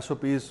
SOPs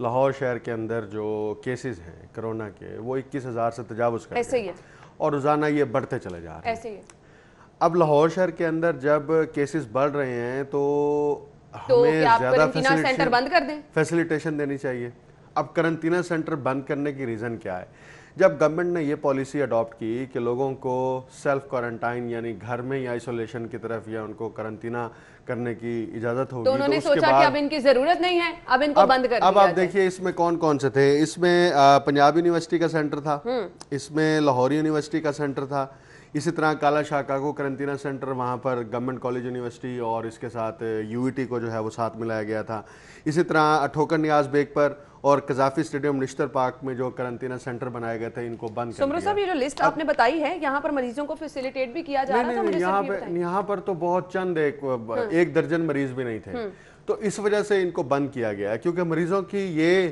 Lahore شہر کے اندر جو کیسز ہیں کرونا کے وہ 21,000 سے تجاوز کر ایسے ہی ہے اور روزانہ یہ بڑھتے چلے جا رہے ہیں. ایسے ہی ہے. اب لاہور شہر کے اندر جب کیسز بڑھ رہے ہیں تو ہمیں کیا آپ زیادہ قرنطینہ سینٹر بند کر دیں؟ فیسیلیٹیشن دینی چاہیے. اب قرنطینہ سینٹر بند کرنے کی ریزن کیا ہے؟ جب گورنمنٹ نے یہ پالیسی اڈاپٹ کی کہ لوگوں کو سیلف کوارنٹائن یعنی گھر میں یا آئسولیشن کی طرف یا ان کو قرنطینہ کرنے کی اجازت ہوگی تو انہوں نے سوچا کہ اب ان کی ضرورت نہیں ہے, اب ان کو بند کر دیا. اب آپ دیکھیے اس میں کون کون سے تھے. اس میں پنجاب یونیورسٹی کا سینٹر تھا, اس میں لاہور یونیورسٹی کا سینٹر تھا, اسی طرح کالا شاہ کاگو قرنطینہ سینٹر وہاں پر گورنمنٹ کالج یونیورسٹی اور اس کے ساتھ یو ای ٹی کو جو ہے وہ ساتھ ملایا گیا تھا. اسی طرح ٹھوکر نیاز بیگ پر اور قذافی اسٹیڈیم نشتر پارک میں جو قرنطینہ سینٹر بنائے گئے تھے ان کو بند کر دیا. سمرو صاحب یہ جو لسٹ آپ نے بتائی ہے یہاں پر مریضوں کو فیسیلیٹیٹ بھی کیا جا رہا تھا؟ یہاں پر تو بہت چند ایک درجن مریض بھی نہیں تھے, تو اس وجہ سے ان کو بند کیا گیا کیونکہ مریضوں کی یہ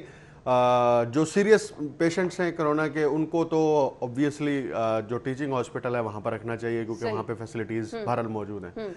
جو سیریس پیشنٹس ہیں کرونا کے ان کو تو obviously جو ٹیچنگ ہاسپٹل ہے وہاں پر رکھنا چاہیے کیونکہ وہاں پہ فیسلٹیز بہرحال موجود ہیں.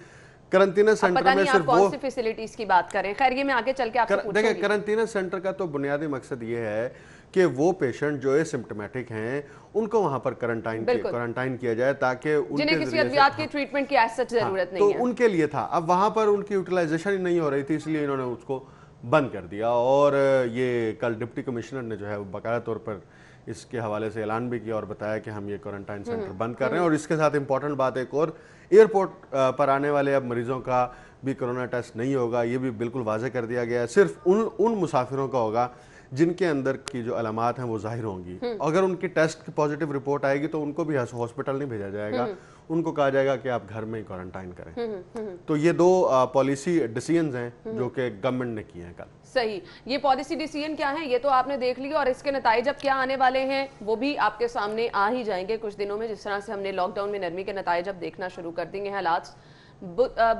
قرنطینہ سینٹر میں صرف کون سی فیسلٹیز کی بات کریں, خیر یہ میں آگے چل کے آپ سے پوچھوں گی. دیکھیں قرنطینہ سینٹر کا تو بنیادی مقصد یہ ہے کہ وہ پیشنٹ جو سمپٹمیٹک ہیں ان کو وہاں پر کوارنٹائن کیا جائے تاکہ جنہیں کسی ادویات کی ٹریٹمنٹ کی ایز سچ ضرورت نہیں ہے تو ان کے لیے تھا. اب وہاں پر ان کی یوٹیلائزیشن ہی نہیں ہو رہی تھی اس لیے انہوں نے اس کو بند کر دیا. اور یہ کل ڈپٹی کمشنر نے جو ہے باقاعدہ طور پر اس کے حوالے سے اعلان بھی کیا اور بتایا کہ ہم یہ کوارنٹائن سینٹر بند کر رہے ہیں. اور اس کے ساتھ امپورٹنٹ بات ایک اور, ایئرپورٹ پر آنے والے اب مریضوں کا بھی کرونا ٹیسٹ نہیں ہوگا, یہ بھی بالکل واضح کر دیا گیا ہے. صرف ان مسافروں کا ہوگا جن کے اندر کی جو علامات ہیں وہ ظاہر ہوں گی. اگر ان کی ٹیسٹ کی پازیٹیو رپورٹ آئے گی تو ان کو بھی ہاسپٹل نہیں بھیجا جائے گا, ان کو کہا جائے گا کہ آپ گھر میں ہی کوارنٹائن کریں. تو یہ دو پالیسی ڈیسیژنز ہیں جو کہ گورنمنٹ نے کیے ہیں کل. صحیح, یہ پالیسی ڈیسیژن کیا ہیں یہ تو آپ نے دیکھ لیا, اور اس کے نتائج اب کیا آنے والے ہیں وہ بھی آپ کے سامنے آ ہی جائیں گے کچھ دنوں میں. جس طرح سے ہم نے لاک ڈاؤن میں نرمی کے نتائج اب دیکھنا شروع کر دیں گے, حالات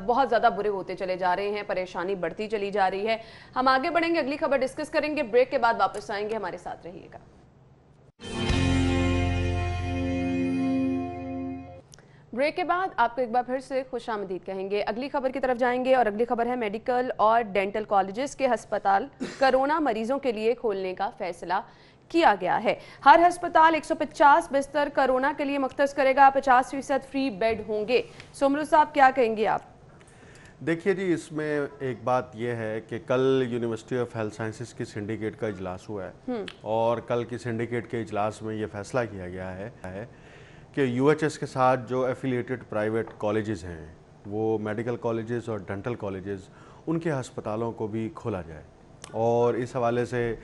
بہت زیادہ برے ہوتے چلے جا رہے ہیں, پریشانی بڑھتی چلی جا رہی ہے. ہم آگے بڑھیں گے, اگلی خبر ڈسکس کریں گے, بریک کے بعد واپس آئیں گے, ہمارے ساتھ رہیے گا. بریک کے بعد آپ کو ایک بار پھر سے خوش آمدید کہیں گے. اگلی خبر کی طرف جائیں گے اور اگلی خبر ہے میڈیکل اور ڈینٹل کالجز کے ہسپتال کرونا مریضوں کے لیے کھولنے کا فیصلہ کیا گیا ہے. ہر ہسپتال 150 بستر کرونا کے لیے مختص کرے گا, 50% فری بیڈ ہوں گے. سمرو صاحب کیا کہیں گے آپ؟ دیکھیے جی, اس میں ایک بات یہ ہے کہ کل یونیورسٹی آف ہیلتھ سائنسز کی سنڈیکیٹ کا اجلاس ہوا ہے اور کل کی سنڈیکیٹ کے اجلاس میں یہ فیصلہ کیا گیا ہے کہ یو ایچ ایس کے ساتھ جو ایفیلیٹڈ پرائیویٹ کالجز ہیں وہ میڈیکل کالجز اور ڈینٹل کالجز ان کے ہسپتالوں کو بھی کھولا جائے. اور اس حوالے سے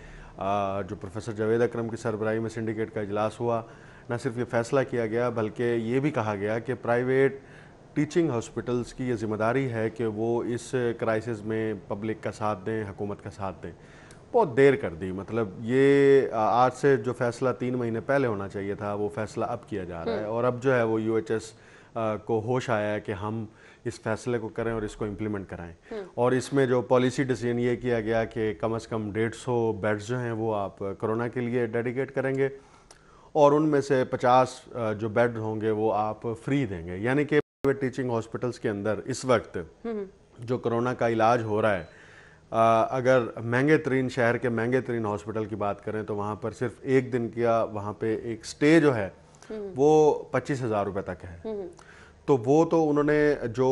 جو پروفیسر جاوید اکرم کی سربراہی میں سنڈیکیٹ کا اجلاس ہوا, نہ صرف یہ فیصلہ کیا گیا بلکہ یہ بھی کہا گیا کہ پرائیویٹ ٹیچنگ ہاسپٹلز کی یہ ذمہ داری ہے کہ وہ اس کرائسس میں پبلک کا ساتھ دیں, حکومت کا ساتھ دیں. بہت دیر کر دی, مطلب یہ آج سے جو فیصلہ 3 مہینے پہلے ہونا چاہیے تھا وہ فیصلہ اب کیا جا رہا ہے. اور اب جو ہے وہ یو ایچ ایس کو ہوش آیا ہے کہ ہم اس فیصلے کو کریں اور اس کو امپلیمنٹ کرائیں. اور اس میں جو پالیسی ڈیسیژن یہ کیا گیا کہ کم از کم 150 بیڈز جو ہیں وہ آپ کرونا کے لیے ڈیڈیکیٹ کریں گے اور ان میں سے 50 جو بیڈ ہوں گے وہ آپ فری دیں گے. یعنی کہ ٹیچنگ ہاسپٹلز کے اندر اس وقت جو کرونا کا علاج ہو رہا ہے, اگر مہنگے ترین شہر کے مہنگے ترین ہاسپٹل کی بات کریں تو وہاں پر صرف ایک دن کا وہاں پہ ایک سٹے جو ہے وہ 25,000 روپے تک ہے. تو وہ تو انہوں نے جو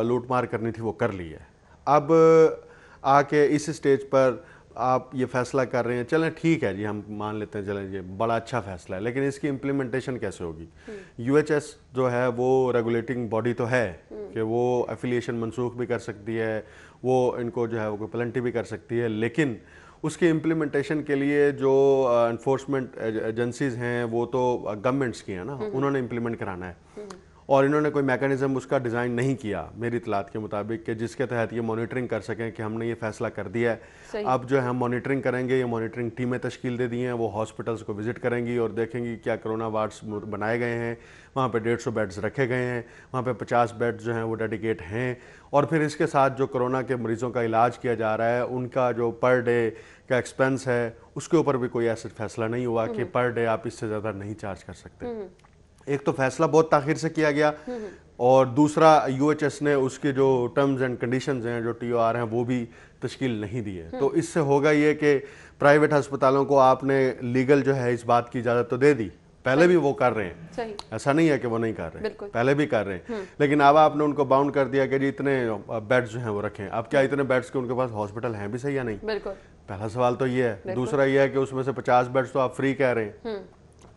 لوٹ مار کرنی تھی وہ کر لی ہے. اب آ کے اس سٹیج پر آپ یہ فیصلہ کر رہے ہیں, چلیں ٹھیک ہے جی, ہم مان لیتے ہیں, چلیں یہ بڑا اچھا فیصلہ ہے, لیکن اس کی امپلیمنٹیشن کیسے ہوگی؟ یو ایچ ایس جو ہے وہ ریگولیٹنگ باڈی تو ہے کہ وہ ایفیلیشن منسوخ بھی کر سکتی ہے, وہ ان کو جو ہے وہ پلنٹی بھی کر سکتی ہے, لیکن اس کی امپلیمنٹیشن کے لیے جو انفورسمنٹ ایجنسیز ہیں وہ تو گورنمنٹس کی ہیں نا, انہوں نے امپلیمنٹ کرانا ہے. اور انہوں نے کوئی میکانزم اس کا ڈیزائن نہیں کیا میری اطلاعات کے مطابق کہ جس کے تحت یہ مانیٹرنگ کر سکیں کہ ہم نے یہ فیصلہ کر دیا ہے. اب جو ہے ہم مانیٹرنگ کریں گے, یہ مانیٹرنگ ٹیمیں تشکیل دے دی ہیں, وہ ہاسپٹلس کو وزٹ کریں گی اور دیکھیں گی کیا کرونا وارڈس بنائے گئے ہیں, وہاں پہ 150 بیڈز رکھے گئے ہیں, وہاں پہ 50 بیڈز جو ہیں وہ ڈیڈیکیٹ ہیں. اور پھر اس کے ساتھ جو کرونا کے مریضوں کا علاج کیا جا رہا ہے ان کا جو پر ڈے کا ایکسپینس ہے اس کے اوپر بھی کوئی ایسا فیصلہ نہیں ہوا کہ پر ڈے آپ اس سے زیادہ نہیں چارج کر سکتے. ایک تو فیصلہ بہت تاخیر سے کیا گیا اور دوسرا یو ایچ ایس نے اس کے جو ٹرمز اینڈ کنڈیشنز ہیں جو ٹی او آر ہیں وہ بھی تشکیل نہیں دی ہے. تو اس سے ہوگا یہ کہ پرائیویٹ ہسپتالوں کو آپ نے لیگل جو ہے اس بات کی اجازت تو دے دی, پہلے بھی وہ کر رہے ہیں, ایسا نہیں ہے کہ وہ نہیں کر رہے, پہلے بھی کر رہے ہیں, لیکن اب آپ نے ان کو باؤنڈ کر دیا کہ جی اتنے بیڈز جو ہیں وہ رکھیں. اب کیا اتنے بیڈز کے ان کے پاس ہاسپٹل ہیں بھی صحیح یا نہیں؟ پہلا سوال تو یہ ہے. دوسرا یہ ہے کہ اس میں سے 50 بیڈز تو آپ فری کہہ رہے ہیں.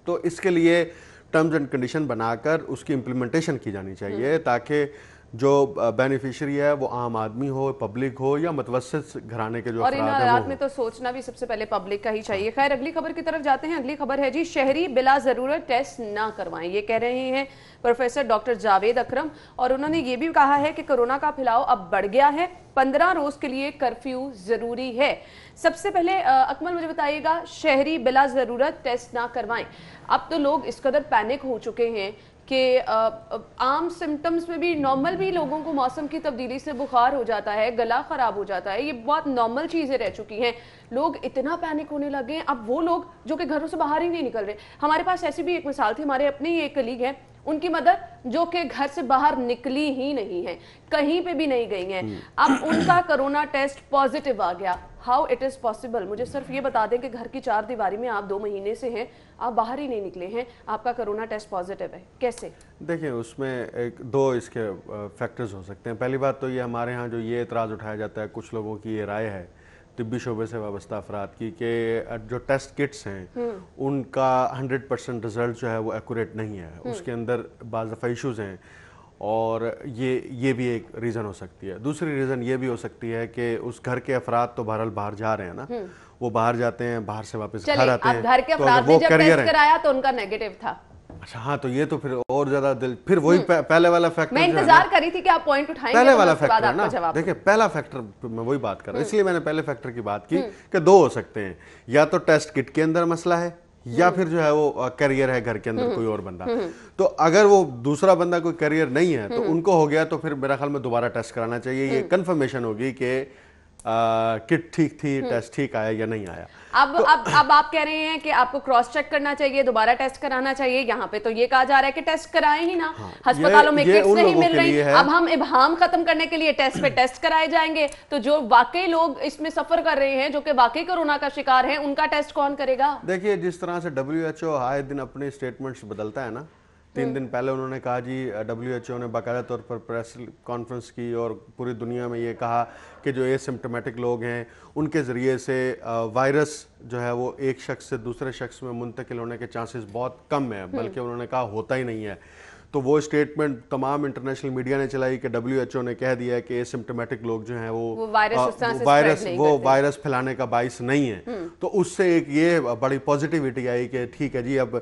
تو اس کے لیے ٹرمز اینڈ کنڈیشن بنا کر اس کی امپلیمنٹیشن کی جانی چاہیے تاکہ جو بینیفیشری ہے وہ عام آدمی ہو, پبلک ہو یا متوسط گھرانے کے جو اور ان حالات میں تو سوچنا بھی سب سے پہلے پبلک کا ہی چاہیے. خیر اگلی خبر کی طرف جاتے ہیں. اگلی خبر ہے جی شہری بلا ضرورت ٹیسٹ نہ کروائیں, یہ کہہ رہے ہیں پروفیسر ڈاکٹر جاوید اکرم. اور انہوں نے یہ بھی کہا ہے کہ کورونا کا پھیلاؤ اب بڑھ گیا ہے, 15 روز کے لیے کرفیو ضروری ہے. سب سے پہلے اکمل مجھے بتائیے گا, شہری بلا ضرورت ٹیسٹ نہ کروائیں. اب تو لوگ اس قدر پینک ہو چکے ہیں کہ عام سمٹمز میں بھی, نارمل بھی لوگوں کو موسم کی تبدیلی سے بخار ہو جاتا ہے, گلا خراب ہو جاتا ہے, یہ بہت نارمل چیزیں رہ چکی ہیں. لوگ اتنا پینک ہونے لگے ہیں. اب وہ لوگ جو کہ گھروں سے باہر ہی نہیں نکل رہے, ہمارے پاس ایسی بھی ایک مثال تھی, ہمارے اپنے ہی ایک کلیگ ہیں, ان کی مدر جو کہ گھر سے باہر نکلی ہی نہیں ہے, کہیں پہ بھی نہیں گئی ہیں. اب ان کا کرونا ٹیسٹ پازیٹیو آ گیا. How it is possible? مجھے صرف یہ بتا دیں کہ گھر کی 4 دیواری میں آپ 2 مہینے سے ہیں, آپ باہر ہی نہیں نکلے ہیں, آپ کا کرونا ٹیسٹ پازیٹیو ہے, کیسے؟ دیکھیں اس میں دو اس کے فیکٹرز ہو سکتے ہیں. پہلی بات تو یہ ہمارے ہاں جو یہ اعتراض اٹھایا جاتا ہے, کچھ لوگوں کی یہ رائے ہے طبی شعبے سے وابستہ افراد کی کہ جو ٹیسٹ کٹس ہیں ان کا 100% رزلٹ جو ہے وہ ایکوریٹ نہیں ہے, اس کے اندر بعض دفعہ ایشوز ہیں, اور یہ بھی ایک ریزن ہو سکتی ہے. دوسری ریزن یہ بھی ہو سکتی ہے کہ اس گھر کے افراد تو بہرحال باہر جا رہے ہیں نا, وہ باہر جاتے ہیں, باہر سے واپس گھر آتے ہیں, گھر کے افراد نے جب ٹیسٹ کرایا تو ان کا نیگیٹو تھا. اچھا ہاں, تو یہ تو پھر اور زیادہ پھر وہی پہلے والا فیکٹر, میں انتظار کری تھی کہ آپ پوائنٹ اٹھائیں گے, پہلے والا فیکٹر ہے نا. دیکھیں پہلا فیکٹر میں وہی بات کر رہا ہوں, اس لیے میں نے پہلے فیکٹر کی بات کی کہ 2 ہو سکتے ہیں, یا تو ٹیسٹ کٹ کے اندر مسئلہ ہے, یا پھر جو ہے وہ کیریئر ہے گھر کے اندر کوئی اور بندہ. تو اگر وہ دوسرا بندہ کوئی کیریئر نہیں ہے تو ان کو ہو گیا تو پھر میرا خیال میں دوبارہ ٹیسٹ کرانا چاہیے, یہ کنفرمیشن ہوگی کہ کٹ ٹھیک تھی, ٹیسٹ ٹھیک آیا یا نہیں آیا. اب آپ کہہ رہے ہیں کہ آپ کو کراس چیک کرنا چاہیے, دوبارہ ٹیسٹ کرانا چاہیے. یہاں پہ تو یہ کہا جا رہا ہے کہ ٹیسٹ کرائیں ہی نا, ہسپتالوں میں کٹس نہیں مل رہی. اب ہم ابہام ختم کرنے کے لیے ٹیسٹ پہ ٹیسٹ کرائے جائیں گے, تو جو واقعی لوگ اس میں سفر کر رہے ہیں, جو کہ واقعی کورونا کا شکار ہیں, ان کا ٹیسٹ کون کرے گا؟ دیکھیے جس طرح سے WHO آئے دن اپنے سٹیٹمنٹس بدلتا ہے نا, 3 دن پہلے انہوں نے کہا جی WHO نے باقاعدہ طور پر پریس کانفرنس کی اور پوری دنیا میں یہ کہا کہ جو ایسمپٹومیٹک لوگ ہیں ان کے ذریعے سے وائرس جو ہے وہ ایک شخص سے دوسرے شخص میں منتقل ہونے کے چانسز بہت کم ہیں, بلکہ انہوں نے کہا ہوتا ہی نہیں ہے. تو وہ اسٹیٹمنٹ تمام انٹرنیشنل میڈیا نے چلائی کہ WHO نے کہہ دیا کہ ایسمپٹومیٹک لوگ جو ہیں وہ وائرس پھیلانے کا باعث نہیں ہے. تو اس سے ایک یہ بڑی پازیٹیوٹی آئی کہ ٹھیک ہے جی, اب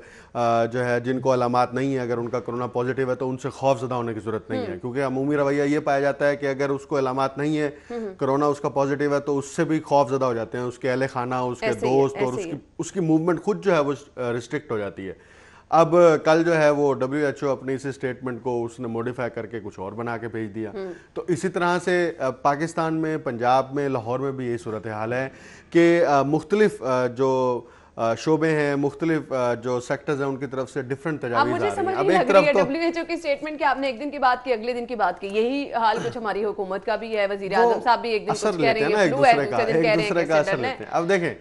جو ہے جن کو علامات نہیں ہے اگر ان کا کرونا پازیٹیو ہے تو ان سے خوف زدہ ہونے کی ضرورت نہیں ہے, کیونکہ عمومی رویہ یہ پایا جاتا ہے کہ اگر اس کو علامات نہیں ہے, کرونا اس کا پازیٹیو ہے, تو اس سے بھی خوف زدہ ہو جاتے ہیں اس کے اہل خانہ, اس کے دوست, اور اس کی موومنٹ خود جو ہے وہ ریسٹرکٹ ہو جاتی ہے. اب کل جو ہے وہ WHO اپنی اسی اسٹیٹمنٹ کو اس نے موڈیفائی کر کے کچھ اور بنا کے بھیج دیا. تو اسی طرح سے پاکستان میں, پنجاب میں, لاہور میں بھی یہی صورتحال ہے کہ مختلف جو شعبے ہیں, مختلف جو سیکٹرز ہیں, ان کی طرف سے ڈیفرنٹ تجاویز آ رہی ہیں. اب ایک طرف تو WHO کی سٹیٹمنٹ کہ آپ نے ایک دن کی بات کی, اگلے دن کی بات کی, یہی حال کچھ ہماری حکومت کا بھی ہے. وزیر اعظم صاحب بھی ایک دن کچھ کہہ رہے ہیں, فلو ہے, دوسرے دن کہہ رہے ہیں کہ اثر لیتے ہیں. اب دیکھیں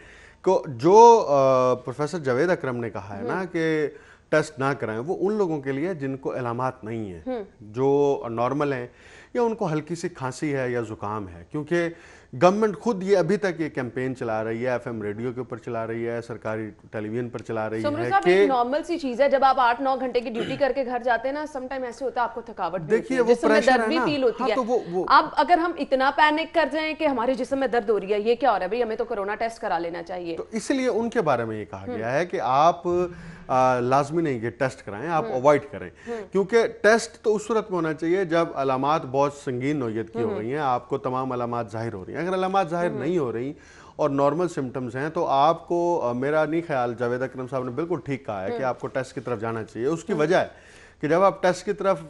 جو پروفیسر جاوید اکرم نے کہا ہے نا کہ ٹیسٹ نہ کرائیں, وہ ان لوگوں کے لیے جن کو علامات نہیں ہیں, جو نارمل ہیں, یا ان کو ہلکی سی کھانسی ہے یا زکام ہے. کیونکہ گورنمنٹ خود یہ ابھی تک یہ کیمپین چلا رہی ہے, FM ریڈیو کے اوپر چلا رہی ہے, سرکاری ٹیلی ویژن پر چلا رہی ہے کہ ایک نارمل سی چیز ہے, جب آپ 8-9 گھنٹے کی ڈیوٹی کر کے گھر جاتے ہیں نا, سم ٹائم ایسے ہوتا ہے آپ کو تھکاوٹ بھی ہوتی ہے, جسم میں درد بھی فیل ہوتی ہے. اب اگر ہم اتنا پینک کر جائیں کہ ہمارے جسم میں درد ہو رہی ہے, یہ کیا ہو رہا ہے بھائی, ہمیں تو کرونا ٹیسٹ کرا لینا چاہیے. تو اس لیے ان کے بارے میں یہ کہا گیا ہے کہ آپ لازمی نہیں کہ ٹیسٹ کرائیں, آپ اوائڈ کریں, کیونکہ ٹیسٹ تو اس صورت میں ہونا چاہیے جب علامات بہت سنگین نوعیت کی ہو رہی ہیں, آپ کو تمام علامات ظاہر ہو رہی ہیں. اگر علامات ظاہر نہیں ہو رہی اور نارمل سمٹمز ہیں تو آپ کو, میرا نہیں خیال, جاوید اکرم صاحب نے بالکل ٹھیک کہا ہے کہ آپ کو ٹیسٹ کی طرف جانا چاہیے. اس کی وجہ ہے کہ جب آپ ٹیسٹ کی طرف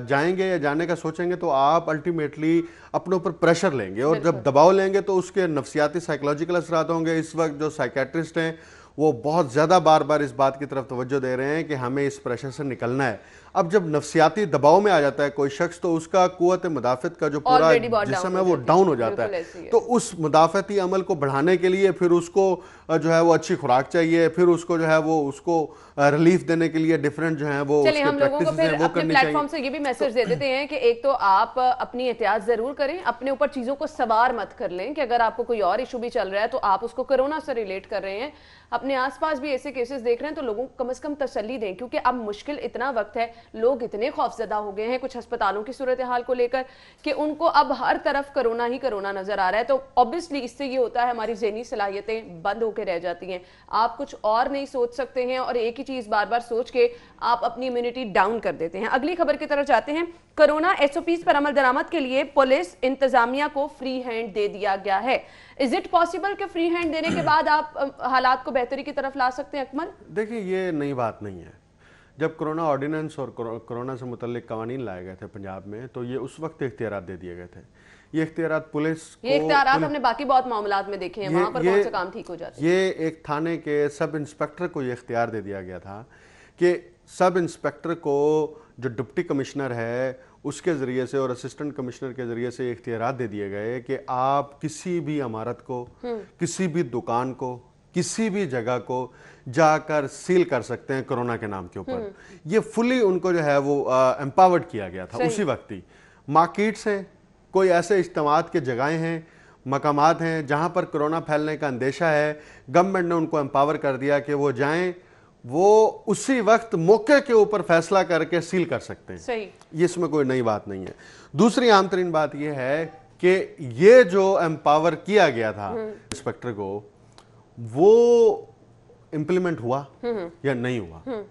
جائیں گے یا جانے کا سوچیں گے تو آپ الٹیمیٹلی اپنے اوپر پریشر لیں گے, اور جب دباؤ لیں گے تو اس کے نفسیاتی سائیکولوجیکل اثرات ہوں گے. اس وقت جو سائیکیٹرسٹ ہیں وہ بہت زیادہ بار بار اس بات کی طرف توجہ دے رہے ہیں کہ ہمیں اس پریشر سے نکلنا ہے. اب جب نفسیاتی دباؤ میں آ جاتا ہے کوئی شخص تو اس کا قوت مدافعت کا جو پورا جسم ہے وہ ڈاؤن ہو جاتا ہے. تو اس مدافعتی عمل کو بڑھانے کے لیے پھر اس کو جو ہے وہ اچھی خوراک چاہیے, پھر اس کو جو ہے وہ اس کو ریلیف دینے کے لیے ڈیفرنٹ جو ہیں وہ چلیے ہم لوگوں کو پھر اپنے پلیٹ فارم سے یہ بھی میسج دے دیتے ہیں کہ ایک تو آپ اپنی احتیاط ضرور کریں, اپنے اوپر چیزوں کو سوار مت کر لیں کہ اگر آپ کو کوئی اور ایشو بھی چل رہا ہے تو آپ اس کو کرونا سے ریلیٹ کر رہے ہیں. اپنے آس پاس بھی ایسے کیسز دیکھ رہے ہیں تو لوگوں کو کم از کم تسلی دیں, کیونکہ اب مشکل اتنا وقت ہے, لوگ اتنے خوفزدہ ہو گئے ہیں کچھ ہسپتالوں کی صورتحال کو لے کر کہ ان کو اب ہر طرف کرونا ہی کرونا نظر آ رہا ہے. تو obviously اس سے یہ ہوتا ہے ہماری ذہنی صلاحیتیں بند ہو کے رہ جاتی ہیں, آپ کچھ اور نہیں سوچ سکتے ہیں اور ایک ہی چیز بار بار سوچ کے آپ اپنی امیونٹی ڈاؤن کر دیتے ہیں. اگلی خبر کی طرف جاتے ہیں. کرونا ایس او پیز پر عمل درآمد کے لیے پولیس انتظامیہ کو فری ہینڈ دے دیا گیا ہے. از اٹ پاسبل کہ فری ہینڈ دینے کے بعد آپ حالات کو بہتری کی طرف لا سکتے ہیں؟ اکمل دیکھیں یہ نئی بات نہیں ہے. جب کرونا آرڈیننس اور کرونا سے متعلق قوانین لائے گئے تھے پنجاب میں تو یہ اس وقت اختیارات دے دیے گئے تھے. یہ اختیارات پولیس کو, یہ اختیارات ہم نے باقی بہت معاملات میں دیکھے ہیں, وہاں پر کون سے کام ٹھیک ہو جاتے ہیں. یہ ایک تھانے کے سب انسپیکٹر کو یہ اختیار دے دیا گیا تھا کہ سب انسپیکٹر کو جو ڈپٹی کمشنر ہے اس کے ذریعے سے اور اسسٹنٹ کمشنر کے ذریعے سے اختیارات دے دیے گئے کہ آپ کسی بھی عمارت کو, کسی بھی دکان کو, کسی بھی جگہ کو جا کر سیل کر سکتے ہیں کرونا کے نام کے اوپر. یہ فلی ان کو جو ہے وہ امپاورڈ کیا گیا تھا اسی وقت ہی. مارکیٹس ہیں, کوئی ایسے اجتماعات کے جگہیں ہیں, مقامات ہیں جہاں پر کرونا پھیلنے کا اندیشہ ہے, گورنمنٹ نے ان کو امپاور کر دیا کہ وہ جائیں, وہ اسی وقت موقع کے اوپر فیصلہ کر کے سیل کر سکتے ہیں. یہ اس میں کوئی نئی بات نہیں ہے. دوسری عام ترین بات یہ ہے کہ یہ جو امپاور کیا گیا تھا انسپیکٹر کو وہ امپلیمنٹ ہوا یا نہیں ہوا,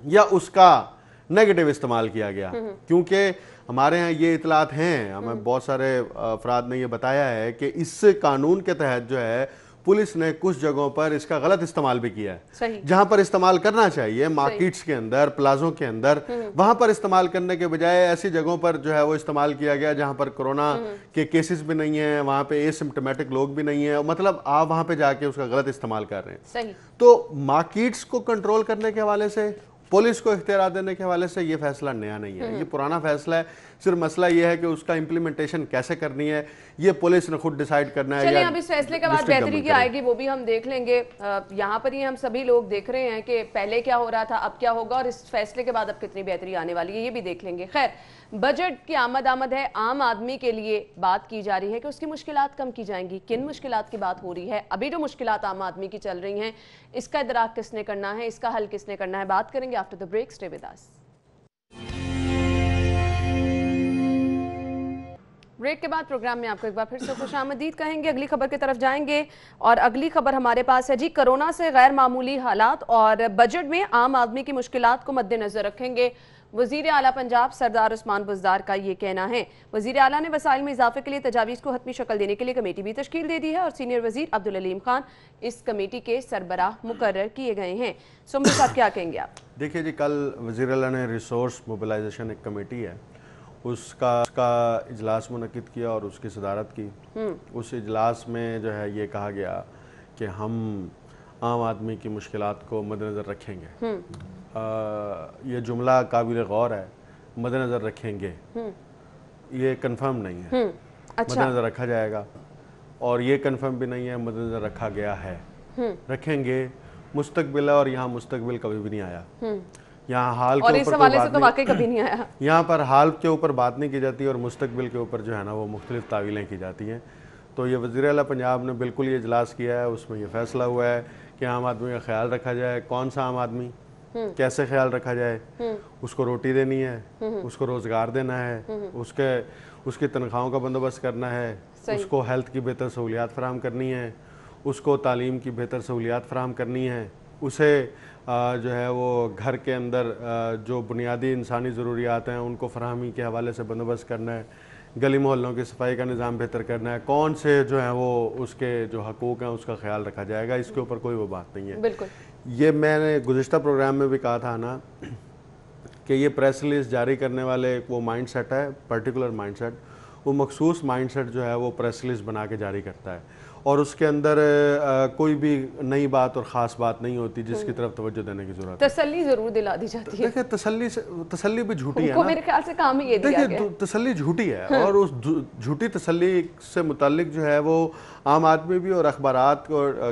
یا اس کا نیگیٹو استعمال کیا گیا. کیونکہ ہمارے ہاں یہ اطلاعات ہیں, ہمیں بہت سارے افراد نے یہ بتایا ہے کہ اس قانون کے تحت جو ہے پولیس نے کچھ جگہوں پر اس کا غلط استعمال بھی کیا ہے. جہاں پر استعمال کرنا چاہیے مارکیٹس کے اندر, پلازوں کے اندر, وہاں پر استعمال کرنے کے بجائے ایسی جگہوں پر جو ہے وہ استعمال کیا گیا جہاں پر کرونا کے کیسز بھی نہیں ہیں, وہاں پہ اے سمپٹومیٹک لوگ بھی نہیں ہیں, مطلب آپ وہاں پہ جا کے اس کا غلط استعمال کر رہے ہیں. تو مارکیٹس کو کنٹرول کرنے کے حوالے سے, پولیس کو اختیارات دینے کے حوالے سے یہ فیصلہ نیا نہیں ہے, یہ پرانا فیصلہ ہے. صرف مسئلہ یہ ہے کہ اس کا امپلیمنٹیشن کیسے کرنی ہے یہ پولیس نے خود ڈیسائیڈ کرنا ہے. چلیں اب اس فیصلے کے بعد بہتری کیا آئے گی وہ بھی ہم دیکھ لیں گے. یہاں پر ہی ہم سبھی لوگ دیکھ رہے ہیں کہ پہلے کیا ہو رہا تھا, اب کیا ہوگا, اور اس فیصلے کے بعد اب کتنی بہتری آنے والی ہے یہ بھی دیکھ لیں گے. خیر, بجٹ کی آمد ہے. عام آدمی کے لیے بات کی جا رہی ہے کہ اس کی مشکلات کم کی جائیں گی. کن مشکلات کی بات ہو رہی ہے؟ ابھی جو مشکلات عام آدمی کی چل رہی ہیں اس کا ادراک کس نے کرنا ہے, اس کا حل کس نے کرنا ہے, بات کریں گے after the break. Stay with us. Break کے بعد پروگرام میں آپ کو ایک بار پھر سے خوش آمدید کہیں گے. اگلی خبر کی طرف جائیں گے اور اگلی خبر ہمارے پاس ہے جی کرونا سے غیر معمولی حالات اور بجٹ میں عام آدمی کی مشکلات کو مد نظر رکھیں گے. وزیر اعلیٰ پنجاب سردار عثمان بزدار کا یہ کہنا ہے. وزیر اعلیٰ نے وسائل میں اضافے کے لیے تجاویز کو حتمی شکل دینے کے لیے کمیٹی بھی تشکیل دے دی ہے اور سینئر وزیر عبدالعلیم خان اس کمیٹی کے سربراہ مقرر کیے گئے ہیں. سمبل صاحب کیا کہیں گے آپ؟ دیکھیے جی, کل وزیر اعلیٰ نے ریسورس موبلائزیشن ایک کمیٹی ہے اس کا اجلاس منعقد کیا اور اس کی صدارت کی. اس اجلاس میں جو ہے یہ کہا گیا کہ ہم عام آدمی کی مشکلات کو مد نظر رکھیں گے. یہ جملہ قابل غور ہے, مد نظر رکھیں گے, یہ کنفرم نہیں ہے. مد نظر رکھا جائے گا, اور یہ کنفرم بھی نہیں ہے مد نظر رکھا گیا ہے. رکھیں گے مستقبل ہے, اور یہاں مستقبل کبھی بھی نہیں آیا. یہاں حال کے اوپر تو واقعی کبھی نہیں آیا. یہاں پر حال کے اوپر بات نہیں کی جاتی اور مستقبل کے اوپر جو ہے نا وہ مختلف تعویلیں کی جاتی ہیں. تو یہ وزیر اعلیٰ پنجاب نے بالکل یہ اجلاس کیا ہے, اس میں یہ فیصلہ ہوا ہے کہ عام آدمی کا خیال رکھا جائے. کون سا عام آدمی, کیسے خیال رکھا جائے؟ اس کو روٹی دینی ہے, اس کو روزگار دینا ہے, اس کی تنخواہوں کا بندوبست کرنا ہے, اس کو ہیلتھ کی بہتر سہولیات فراہم کرنی ہے, اس کو تعلیم کی بہتر سہولیات فراہم کرنی ہے, اسے جو ہے وہ گھر کے اندر جو بنیادی انسانی ضروریات ہیں ان کو فراہمی کے حوالے سے بندوبست کرنا ہے, گلی محلوں کی صفائی کا نظام بہتر کرنا ہے. کون سے جو ہیں وہ اس کے جو حقوق ہیں اس کا خیال رکھا جائے گا, اس کے اوپر کوئی وہ بات نہیں ہے. بالکل. یہ میں نے گزشتہ پروگرام میں بھی کہا تھا نا کہ یہ پریس ریلیز جاری کرنے والے وہ مائنڈ سیٹ ہے, پرٹیکولر مائنڈ سیٹ, وہ مخصوص مائنڈ سیٹ جو ہے وہ پریس ریلیز بنا کے جاری کرتا ہے. اور اس کے اندر کوئی بھی نئی بات اور خاص بات نہیں ہوتی جس کی طرف توجہ دینے کی ضرورت ہے. تسلی ضرور دلا دی جاتی ہے. دیکھیں تسلی بھی جھوٹی ہے نا, میرے خیال سے کام ہی یہ دیا گیا. دیکھیں تسلی جھوٹی ہے, اور اس جھوٹی تسلی سے متعلق جو ہے وہ عام آدمی بھی اور اخبارات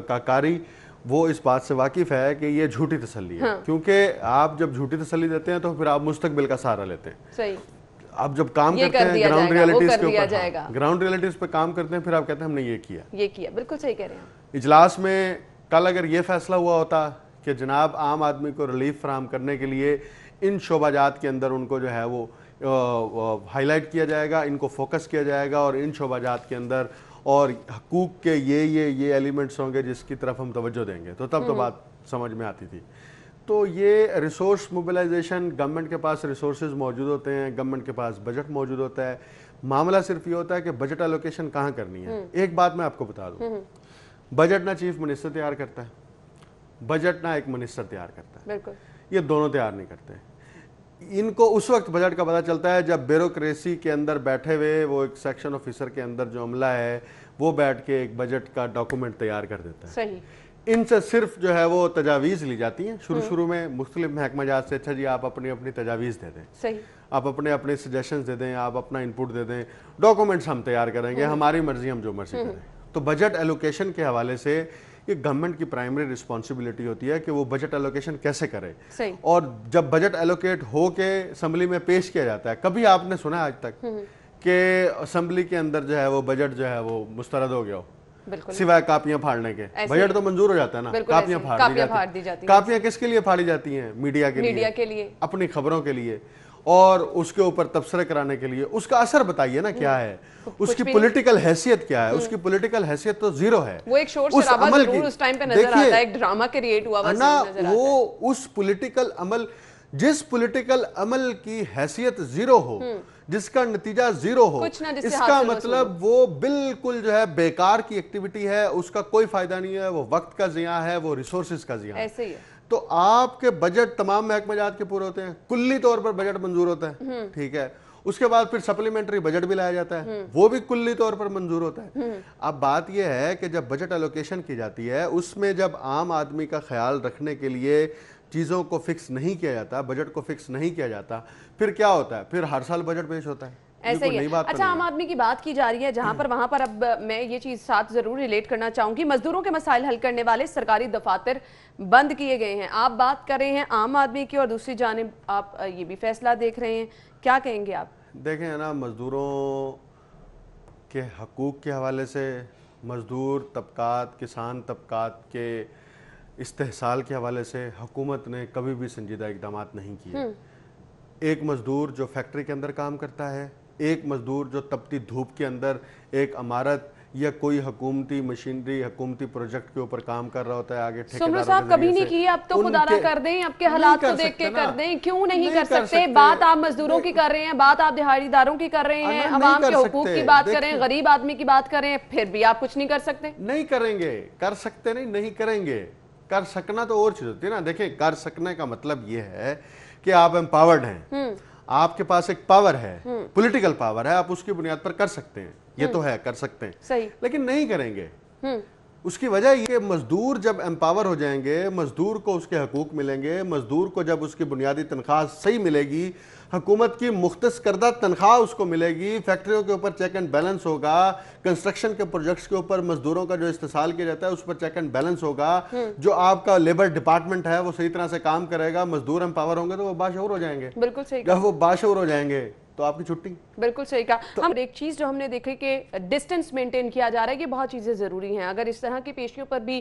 کا قاری وہ اس بات سے واقف ہے کہ یہ جھوٹی تسلی ہے, کیونکہ آپ جب جھوٹی تسلی دیتے ہیں تو پھر آپ مستقبل کا سہارا لیتے ہیں. صحیح. آپ جب کام کرتے ہیں گراؤنڈ ریئلٹیز کے اوپر, گراؤنڈ ریئلٹیز پہ کام کرتے ہیں, پھر آپ کہتے ہیں ہم نے یہ کیا. بالکل صحیح کہہ رہے ہیں. اجلاس میں کل اگر یہ فیصلہ ہوا ہوتا کہ جناب عام آدمی کو ریلیف فراہم کرنے کے لیے ان شعبہ جات کے اندر ان کو جو ہے وہ ہائی لائٹ کیا جائے گا, ان کو فوکس کیا جائے گا, اور ان شعبہ جات کے اندر اور حقوق کے یہ ایلیمنٹس ہوں گے جس کی طرف ہم توجہ دیں گے, تو تب تو بات سمجھ میں آتی تھی. تو یہ ریسورس موبلائزیشن, گورنمنٹ کے پاس ریسورسز موجود ہوتے ہیں, گورنمنٹ کے پاس بجٹ موجود ہوتا ہے, معاملہ صرف یہ ہوتا ہے کہ بجٹ الوکیشن کہاں کرنی ہے. ایک بات میں آپ کو بتا دوں, بجٹ نہ چیف منسٹر تیار کرتا ہے, بجٹ نہ ایک منسٹر تیار کرتا ہے. بالکل. یہ دونوں تیار نہیں کرتے. ان کو اس وقت بجٹ کا پتہ چلتا ہے جب بیوروکریسی کے اندر بیٹھے ہوئے وہ ایک سیکشن آفیسر کے اندر جو عملہ ہے وہ بیٹھ کے ایک بجٹ کا ڈاکومنٹ تیار کر دیتا ہے. صحیح. ان سے صرف جو ہے وہ تجاویز لی جاتی ہیں شروع میں مختلف محکمہ جات سے. اچھا جی آپ اپنی تجاویز دے دیں, صحیح, آپ اپنے سجیشنز دے دیں, آپ اپنا انپٹ دے دیں, ڈاکومنٹس ہم تیار کریں گے, ہماری مرضی, ہم جو مرضی کریں. تو بجٹ ایلوکیشن کے حوالے سے یہ گورنمنٹ کی پرائمری رسپانسبلٹی ہوتی ہے کہ وہ بجٹ ایلوکیشن کیسے کرے. اور جب بجٹ ایلوکیٹ ہو کے اسمبلی میں پیش کیا جاتا ہے, کبھی آپ نے سنا آج تک کہ اسمبلی کے اندر جو ہے وہ بجٹ جو ہے وہ مسترد ہو گیا ہو سوائے کاپیاں پھاڑنے کے؟ بجٹ تو منظور ہو جاتا ہے نا, کاپیاں پھاڑ دی جاتی ہیں. کاپیاں کس کے لیے پھاڑی جاتی ہیں؟ میڈیا کے لیے, اپنی خبروں کے لیے, اور اس کے اوپر تبصرے کرانے کے لیے. اس کا اثر بتائیے نا کیا ہے, اس کی پولیٹیکل حیثیت کیا ہے؟ اس کی پولیٹیکل حیثیت تو زیرو ہے. وہ ایک شور شرابہ ضرور اس ٹائم پہ نظر آتا ہے, ایک ڈرامہ کریٹ ہوا ہوا نظر آتا ہے. وہ اس پولیٹیکل عمل, جس پولیٹیکل عمل کی حیثیت زیرو ہو, جس کا نتیجہ زیرو ہو, اس کا مطلب وہ بالکل جو ہے بیکار کی ایکٹیویٹی ہے, اس کا کوئی فائدہ نہیں ہے, وہ وقت کا ضیاع ہے, وہ ریسورسز کا ضیاع ہے. ایسے ہی ہے. تو آپ کے بجٹ تمام محکمہ جات کے پورے ہوتے ہیں, کلی طور پر بجٹ منظور ہوتا ہے, ٹھیک ہے. اس کے بعد پھر سپلیمنٹری بجٹ بھی لایا جاتا ہے, وہ بھی کلی طور پر منظور ہوتا ہے. اب بات یہ ہے کہ جب بجٹ ایلوکیشن کی جاتی ہے, اس میں جب عام آدمی کا خیال رکھنے کے لیے چیزوں کو فکس نہیں کیا جاتا, بجٹ کو فکس نہیں کیا جاتا, پھر کیا ہوتا ہے؟ پھر ہر سال بجٹ پیش ہوتا ہے. ایسا ہی ہے. اچھا, عام آدمی کی بات کی جا رہی ہے جہاں پر, وہاں پر اب میں یہ چیز ساتھ ضرور ریلیٹ کرنا چاہوں گی. مزدوروں کے مسائل حل کرنے والے سرکاری دفاتر بند کیے گئے ہیں. آپ بات کر رہے ہیں عام آدمی کی, اور دوسری جانب آپ یہ بھی فیصلہ دیکھ رہے ہیں, کیا کہیں گے آپ؟ دیکھیں نا, مزدوروں کے حقوق کے حوالے سے, مزدور طبقات, کسان طبقات کے استحصال کے حوالے سے حکومت نے کبھی بھی سنجیدہ اقدامات نہیں کیے. ایک مزدور جو فیکٹری کے اندر کام کرتا ہے, ایک مزدور جو تپتی دھوپ کے اندر ایک عمارت یا کوئی حکومتی مشینری, حکومتی پروجیکٹ کے اوپر کام کر رہا ہوتا ہے, آگے سمرو صاحب کبھی نہیں کیے, اب تو خدا نہ کر دیں, اب کے حالات کو دیکھ کے کر دیں. کیوں نہیں کر سکتے؟ بات آپ مزدوروں کی کر رہے ہیں, بات آپ دہاڑی داروں کی کر رہے ہیں, عوام کے حقوق کی بات کریں, غریب آدمی کی بات کریں, پھر بھی آپ کچھ نہیں کر سکتے. نہیں کریں گے, کر سکتے نہیں کریں گے. کر سکنا تو اور چیز ہوتی ہے نا. دیکھیں, کر سکنے کا مطلب یہ ہے کہ آپ امپاورڈ ہیں, آپ کے پاس ایک پاور ہے, پولیٹیکل پاور ہے, آپ اس کی بنیاد پر کر سکتے ہیں. یہ تو ہے, کر سکتے ہیں, صحیح, لیکن نہیں کریں گے. اس کی وجہ یہ کہ مزدور جب امپاور ہو جائیں گے, مزدور کو اس کے حقوق ملیں گے, مزدور کو جب اس کی بنیادی تنخواہ صحیح ملے گی, حکومت کی مختص کردہ تنخواہ اس کو ملے گی, فیکٹریوں کے اوپر چیک اینڈ بیلنس ہوگا, کنسٹرکشن کے پروجیکٹس کے اوپر مزدوروں کا جو استحصال کیا جاتا ہے اس پر چیک اینڈ بیلنس ہوگا, جو آپ کا لیبر ڈپارٹمنٹ ہے وہ صحیح طرح سے کام کرے گا, مزدور امپاور ہوں گے تو وہ باشعور ہو جائیں گے. بالکل صحیح. جب وہ باشعور ہو جائیں گے تو آپ کی چھٹی. بالکل صحیح کہا. ہم ایک چیز جو ہم نے دیکھی کہ ڈسٹنس مینٹین کیا جا رہا ہے, یہ بہت چیزیں ضروری ہیں. اگر اس طرح کی پیشیوں پر بھی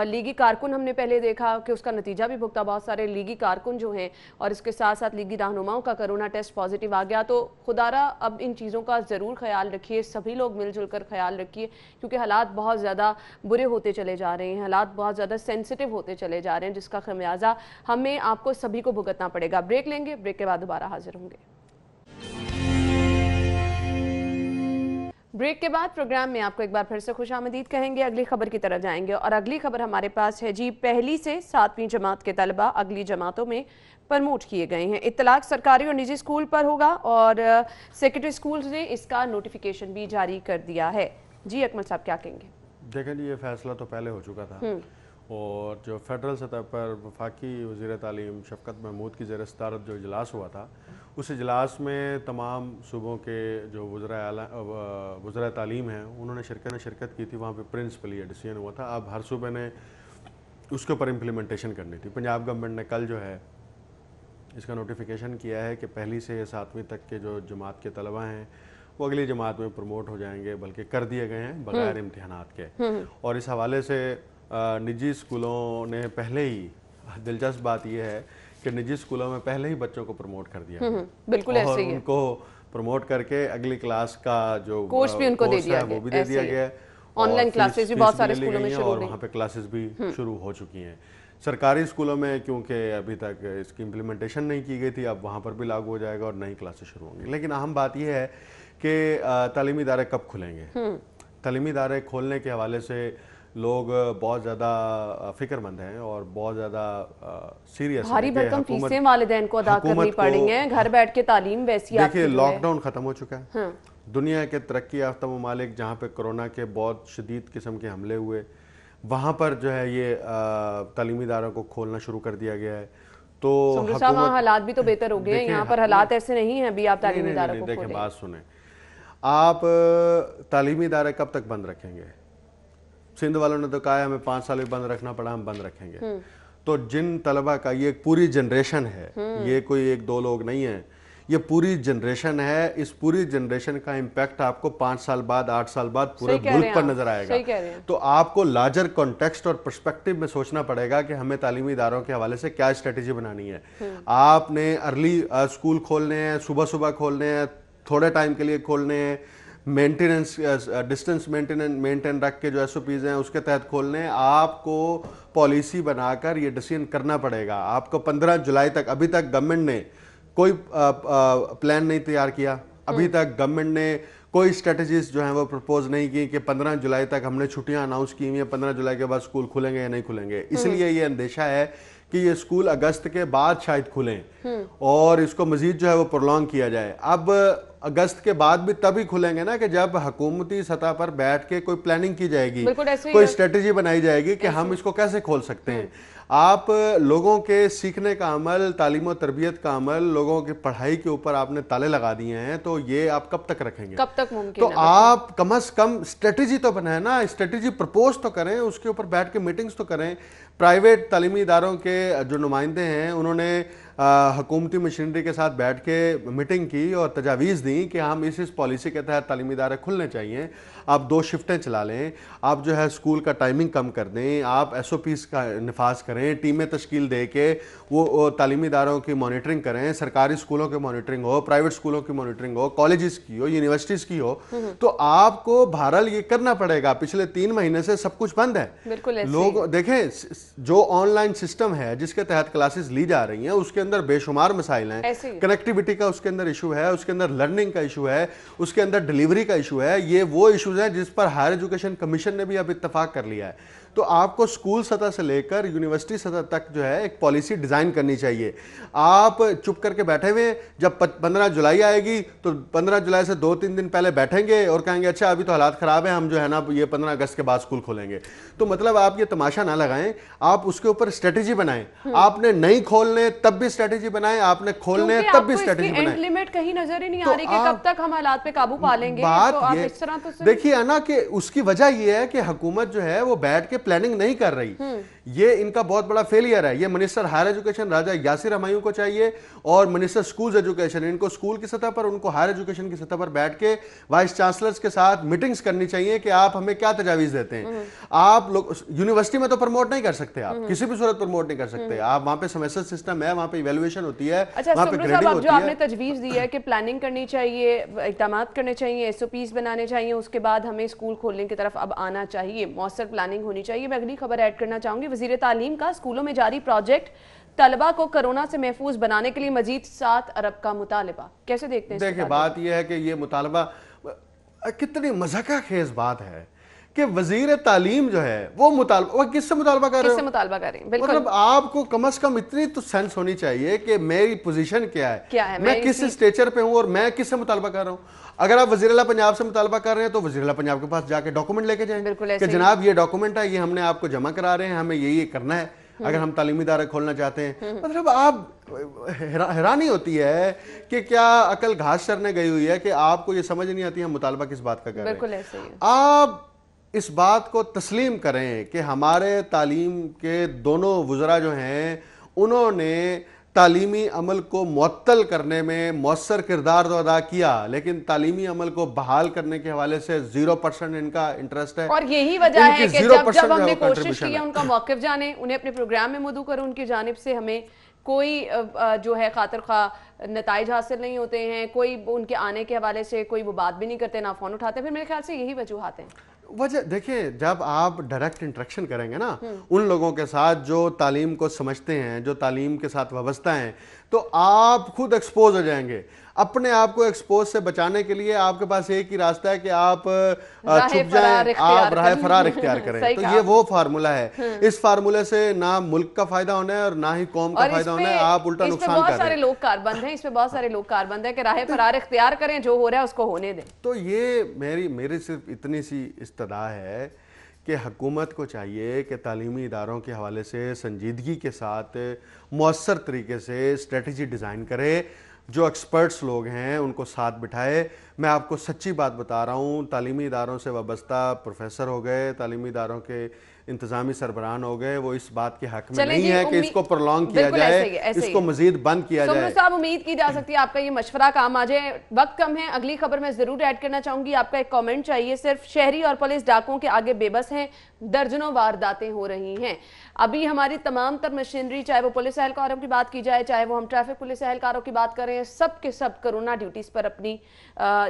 لیگی کارکن, ہم نے پہلے دیکھا کہ اس کا نتیجہ بھی بھگتا, بہت سارے لیگی کارکن جو ہیں, اور اس کے ساتھ ساتھ لیگی رہنماؤں کا کرونا ٹیسٹ پازیٹیو آ گیا. تو خدا را اب ان چیزوں کا ضرور خیال رکھیے, سبھی لوگ مل جل کر خیال رکھیے, کیونکہ حالات بہت زیادہ برے ہوتے چلے جا رہے ہیں, حالات بہت زیادہ سینسٹیو ہوتے چلے جا رہے ہیں, جس کا خمیازہ ہمیں, آپ کو, سبھی کو بھگتنا پڑے گا. بریک لیں گے, بریک کے بعد دوبارہ حاضر ہوں گے. بریک کے بعد پروگرام میں آپ کو ایک بار پھر سے خوش آمدید کہیں گے. اگلی خبر کی طرف جائیں گے, اور اگلی خبر ہمارے پاس ہے جی, پہلی سے 7ویں جماعت کے طلبہ اگلی جماعتوں میں پرموٹ کیے گئے ہیں. اطلاق سرکاری اور نجی اسکول پر ہوگا, اور سیکرٹری اسکولز نے اس کا نوٹیفیکیشن بھی جاری کر دیا ہے. جی اکمل صاحب, کیا کہیں گے؟ دیکھیں جی، یہ فیصلہ تو پہلے ہو چکا تھا، اور جو فیڈرل سطح پر وفاقی وزیر تعلیم شفقت محمود کی زیر صدارت جو اجلاس ہوا تھا، اس اجلاس میں تمام صوبوں کے جو وزرائے تعلیم ہیں انہوں نے شرکت کی تھی. وہاں پہ پرنسپل یہ ڈیسیژن ہوا تھا. اب ہر صوبے نے اس کے اوپر امپلیمنٹیشن کرنی تھی. پنجاب گورنمنٹ نے کل جو ہے اس کا نوٹیفیکیشن کیا ہے کہ پہلی سے 7ویں تک کے جو جماعت کے طلبہ ہیں وہ اگلی جماعت میں پروموٹ ہو جائیں گے، بلکہ کر دیے گئے ہیں بغیر امتحانات کے. اور اس حوالے سے نجی اسکولوں نے پہلے ہی، دلچسپ بات یہ ہے کہ نجی اسکولوں میں پہلے ہی بچوں کو پروموٹ کر دیا گیا، بالکل ایسے اور ہی ہے، ان کو پروموٹ کر کے اگلی کلاس کا جو کورس بھی ان کو دے دیا ہے وہ بھی دے دیا گیا ہے. آن لائن کلاسز بھی بہت سارے اسکولوں میں شروع ہو اور گئی، وہاں پہ کلاسز بھی شروع ہو چکی ہیں. سرکاری اسکولوں میں کیونکہ ابھی تک اس کی امپلیمنٹیشن نہیں کی گئی تھی، اب وہاں پر بھی لاگو ہو جائے گا اور نئی کلاسز شروع ہوں گی. لیکن اہم بات یہ ہے کہ تعلیمی ادارے کب کھلیں گے. تعلیمی ادارے کھولنے کے حوالے سے لوگ بہت زیادہ فکر مند ہیں اور بہت زیادہ سیریس ہیں. بھاری بھرکم فیسیں والدین کو ادا کرنی پڑیں گے، گھر بیٹھ کے تعلیم ویسی آپ کی. دیکھیے لاک ڈاؤن ختم ہو چکا ہے. دنیا کے ترقی یافتہ ممالک جہاں پہ کرونا کے بہت شدید قسم کے حملے ہوئے، وہاں پر جو ہے یہ تعلیمی اداروں کو کھولنا شروع کر دیا گیا ہے. تو صاحب وہاں حالات بھی تو بہتر ہو گئے ہیں، یہاں پر حالات ایسے نہیں ہیں ابھی آپ تعلیمی اداروں کو دیکھیں کھولیں. بات سنیں، آپ تعلیمی ادارے کب تک بند رکھیں گے؟ سندھ والوں نے تو کہا ہے ہمیں 5 سال بھی بند رکھنا پڑا ہم بند رکھیں گے. تو جن طلبہ کا یہ ایک پوری جنریشن ہے، یہ کوئی 1-2 لوگ نہیں ہیں، یہ پوری جنریشن ہے. اس پوری جنریشن کا امپیکٹ آپ کو 5 سال بعد 8 سال بعد پورے ملک پر نظر آئے گا. تو آپ کو لارجر کانٹیکسٹ اور پرسپیکٹو میں سوچنا پڑے گا کہ ہمیں تعلیمی اداروں کے حوالے سے کیا اسٹریٹجی بنانی ہے. آپ نے ارلی اسکول کھولنے ہیں، صبح کھولنے ہیں، تھوڑے ٹائم کے لیے کھولنے ہیں، مینٹیننس ڈسٹنس مینٹین رکھ کے جو ایس او پیز ہیں اس کے تحت کھولنے ہیں. آپ کو پالیسی بنا کر یہ ڈیسیژن کرنا پڑے گا. آپ کو 15 جولائی تک، ابھی تک گورنمنٹ نے کوئی پلان نہیں تیار کیا، ابھی تک گورنمنٹ نے کوئی اسٹریٹجیز جو ہیں وہ پرپوز نہیں کی کہ 15 جولائی تک ہم نے چھٹیاں اناؤنس کی ہوئی ہیں، 15 جولائی کے بعد اسکول کھلیں گے یا نہیں کھلیں گے. اس لیے یہ اندیشہ ہے کہ یہ اسکول اگست کے بعد شاید کھلیں اور اس کو مزید جو ہے وہ پرولونگ کیا جائے. اب اگست کے بعد بھی تب ہی کھلیں گے نا کہ جب حکومتی سطح پر بیٹھ کے کوئی پلاننگ کی جائے گی، کوئی اسٹریٹجی بنائی جائے گی کہ ہم اس کو کیسے کھول سکتے ہیں. آپ لوگوں کے سیکھنے کا عمل، تعلیم و تربیت کا عمل، لوگوں کی پڑھائی کے اوپر آپ نے تالے لگا دیے ہیں، تو یہ آپ کب تک رکھیں گے؟ کب تک ممکن تو آپ کم از کم اسٹریٹجی تو بنائیں نا، اسٹریٹجی پرپوز تو کریں، اس کے اوپر بیٹھ کے میٹنگز تو کریں. پرائیویٹ تعلیمی اداروں کے جو نمائندے ہیں انہوں نے حکومتی مشینری کے ساتھ بیٹھ کے میٹنگ کی اور تجاویز دیں کہ ہم اس پالیسی کے تحت تعلیمی ادارے کھلنے چاہیے. آپ 2 شفٹیں چلا لیں، آپ جو ہے اسکول کا ٹائمنگ کم کر دیں، آپ ایس او پیز کا نفاذ کریں، ٹیمیں تشکیل دے کے وہ تعلیمی اداروں کی مانیٹرنگ کریں. سرکاری اسکولوں کی مانیٹرنگ ہو، پرائیویٹ اسکولوں کی مانیٹرنگ ہو، کالجز کی ہو، یونیورسٹیز کی ہو. تو آپ کو بہرحال یہ کرنا پڑے گا. پچھلے 3 مہینے سے سب کچھ بند ہے. لوگ دیکھیں جو آن لائن سسٹم ہے جس کے تحت کلاسز لی جا رہی ہیں اس کے اندر بے شمار مسائل ہیں. کنیکٹیوٹی کا اس کے اندر ایشو ہے، اس کے اندر لرننگ کا ایشو ہے، اس کے اندر ڈیلیوری کا ایشو ہے. یہ وہ ایشوز ہیں جس پر ہائر ایجوکیشن کمیشن نے بھی اب اتفاق کر لیا ہے. تو آپ کو اسکول سطح سے لے کر یونیورسٹی سطح تک جو ہے ایک پالیسی ڈیزائن کرنی چاہیے. آپ چپ کر کے بیٹھے ہوئے، جب 15 جولائی آئے گی تو 15 جولائی سے 2-3 دن پہلے بیٹھیں گے اور کہیں گے اچھا ابھی تو حالات خراب ہیں، ہم جو ہے نا یہ 15 اگست کے بعد اسکول کھولیں گے. تو مطلب آپ یہ تماشا نہ لگائیں، آپ اس کے اوپر اسٹریٹجی بنائیں. آپ نے نہیں کھولنے تب بھی اسٹریٹجی بنائیں، آپ نے کھولنے تب بھی اسٹریٹجی بنائیں. لمٹ کہیں نظر ہی نہیں آ رہی کہ کب تک ہم حالات پہ قابو پا لیں گے. بات یہ دیکھیے نا کہ اس کی وجہ یہ ہے کہ حکومت جو ہے وہ بیٹھ کے پلاننگ نہیں کر رہی. یہ ان کا بہت بڑا فیلئر ہے. یہ منسٹر ہائر ایجوکیشن راجہ یاسر ہمایوں کو چاہیے اور منسٹر اسکولز ایجوکیشن، ان کو اسکول کی سطح پر، ان کو ہائر ایجوکیشن کی سطح پر بیٹھ کے وائس چانسلرز کے ساتھ میٹنگز کرنی چاہیے کہ آپ ہمیں کیا تجاویز دیتے ہیں. آپ لوگ یونیورسٹی میں تو پروموٹ نہیں کر سکتے، آپ کسی بھی صورت پروموٹ نہیں کر سکتے. آپ وہاں پہ سیمیسٹر سسٹم ہے، وہاں پہ ایویلویشن ہوتی ہے، وہاں پہ گریڈنگ ہوتی ہے. جو آپ نے تجویز دی ہے کہ پلاننگ کرنی چاہیے، اقدامات کرنے چاہیے، ایس او پیز بنانے چاہیے، اس کے بعد ہمیں اسکول کھولنے کی طرف اب آنا چاہیے، مؤثر پلاننگ ہونی چاہیے. میں اگلی خبر ایڈ کرنا چاہوں گی. وزیر تعلیم کا اسکولوں میں جاری پروجیکٹ طلبہ کو کرونا سے محفوظ بنانے کے لیے مزید 7 ارب کا مطالبہ. کیسے دیکھتے ہیں؟ دیکھیں بات یہ ہے کہ یہ مطالبہ کتنی مضحکہ خیز بات ہے کہ وزیر تعلیم جو ہے وہ کس سے مطالبہ کر رہے کس سے مطالبہ کر رہے ہیں؟ بالکل مطلب آپ کو کم از کم اتنی تو سینس ہونی چاہیے کہ میری پوزیشن کیا ہے، میں کس اسٹیچر پہ ہوں اور میں کس سے مطالبہ کر رہا ہوں۔ اگر آپ وزیر اعلیٰ پنجاب سے مطالبہ کر رہے ہیں تو وزیر اعلیٰ پنجاب کے پاس جا کے ڈاکومنٹ لے کے جائیں کہ جناب یہ ڈاکومنٹ ہے، یہ ہم نے آپ کو جمع کرا رہے ہیں، ہمیں یہ کرنا ہے اگر ہم تعلیمی ادارے کھولنا چاہتے ہیں۔ مطلب آپ حیرانی ہوتی ہے کہ کیا عقل گھاس چرنے گئی ہوئی ہے کہ آپ کو یہ سمجھ نہیں آتی ہم مطالبہ کس بات کا کر رہے ہیں۔ آپ اس بات کو تسلیم کریں کہ ہمارے تعلیم کے دونوں وزراء جو ہیں انہوں نے تعلیمی عمل کو معطل کرنے میں مؤثر کردار تو ادا کیا، لیکن تعلیمی عمل کو بحال کرنے کے حوالے سے 0% ان کا انٹرسٹ ہے، اور یہی وجہ ہے کہ جب ہم نے کوشش کی ہے ان کا موقف جانے، انہیں اپنے پروگرام میں مدعو کروں، ان کی جانب سے ہمیں کوئی جو ہے خاطر خواہ نتائج حاصل نہیں ہوتے ہیں، کوئی ان کے آنے کے حوالے سے کوئی وہ بات بھی نہیں کرتے، نہ فون اٹھاتے، پھر میرے خیال سے یہی وجوہات ہیں۔ وجہ دیکھیں، جب آپ ڈائریکٹ انٹریکشن کریں گے نا ان لوگوں کے ساتھ جو تعلیم کو سمجھتے ہیں، جو تعلیم کے ساتھ وابستہ ہیں، تو آپ خود ایکسپوز ہو جائیں گے۔ اپنے آپ کو ایکسپوز سے بچانے کے لیے آپ کے پاس ایک ہی راستہ ہے کہ آپ چھپ جائیں، آپ راہ فرار اختیار کریں۔ تو یہ وہ فارمولہ ہے، اس فارمولے سے نہ ملک کا فائدہ ہونا ہے اور نہ ہی قوم کا فائدہ ہونا ہے، آپ الٹا نقصان کر رہے ہیں۔ بہت سارے لوگ کاربند ہیں، اس پہ بہت سارے لوگ کاربند ہیں کہ راہ فرار اختیار کریں، جو ہو رہا ہے اس کو ہونے دیں۔ تو یہ میری صرف اتنی سی استدعا ہے کہ حکومت کو چاہیے کہ تعلیمی اداروں کے حوالے سے سنجیدگی کے ساتھ مؤثر طریقے سے اسٹریٹجی ڈیزائن کرے، جو ایکسپرٹس لوگ ہیں ان کو ساتھ بٹھائے۔ میں آپ کو سچی بات بتا رہا ہوں، تعلیمی اداروں سے وابستہ پروفیسر ہو گئے، تعلیمی اداروں کے انتظامی سربراہان ہو گئے، وہ اس بات کے حق میں نہیں ہے کہ اس کو پرولونگ کیا جائے، اس کو مزید بند کیا جائے۔ سمرو صاحب، امید کی جا سکتی ہے آپ کا یہ مشورہ کام آ جائے۔ وقت کم ہے، اگلی خبر میں ضرور ایڈ کرنا چاہوں گی، آپ کا ایک کامنٹ چاہیے صرف۔ شہری اور پولیس ڈاکوں کے آگے بے بس ہیں، درجنوں وارداتیں ہو رہی ہیں۔ ابھی ہماری تمام تر مشینری، چاہے وہ پولیس اہلکاروں کی بات کی جائے، چاہے وہ ہم ٹریفک پولیس اہلکاروں کی بات کریں، سب کے سب کرونا ڈیوٹیز پر اپنی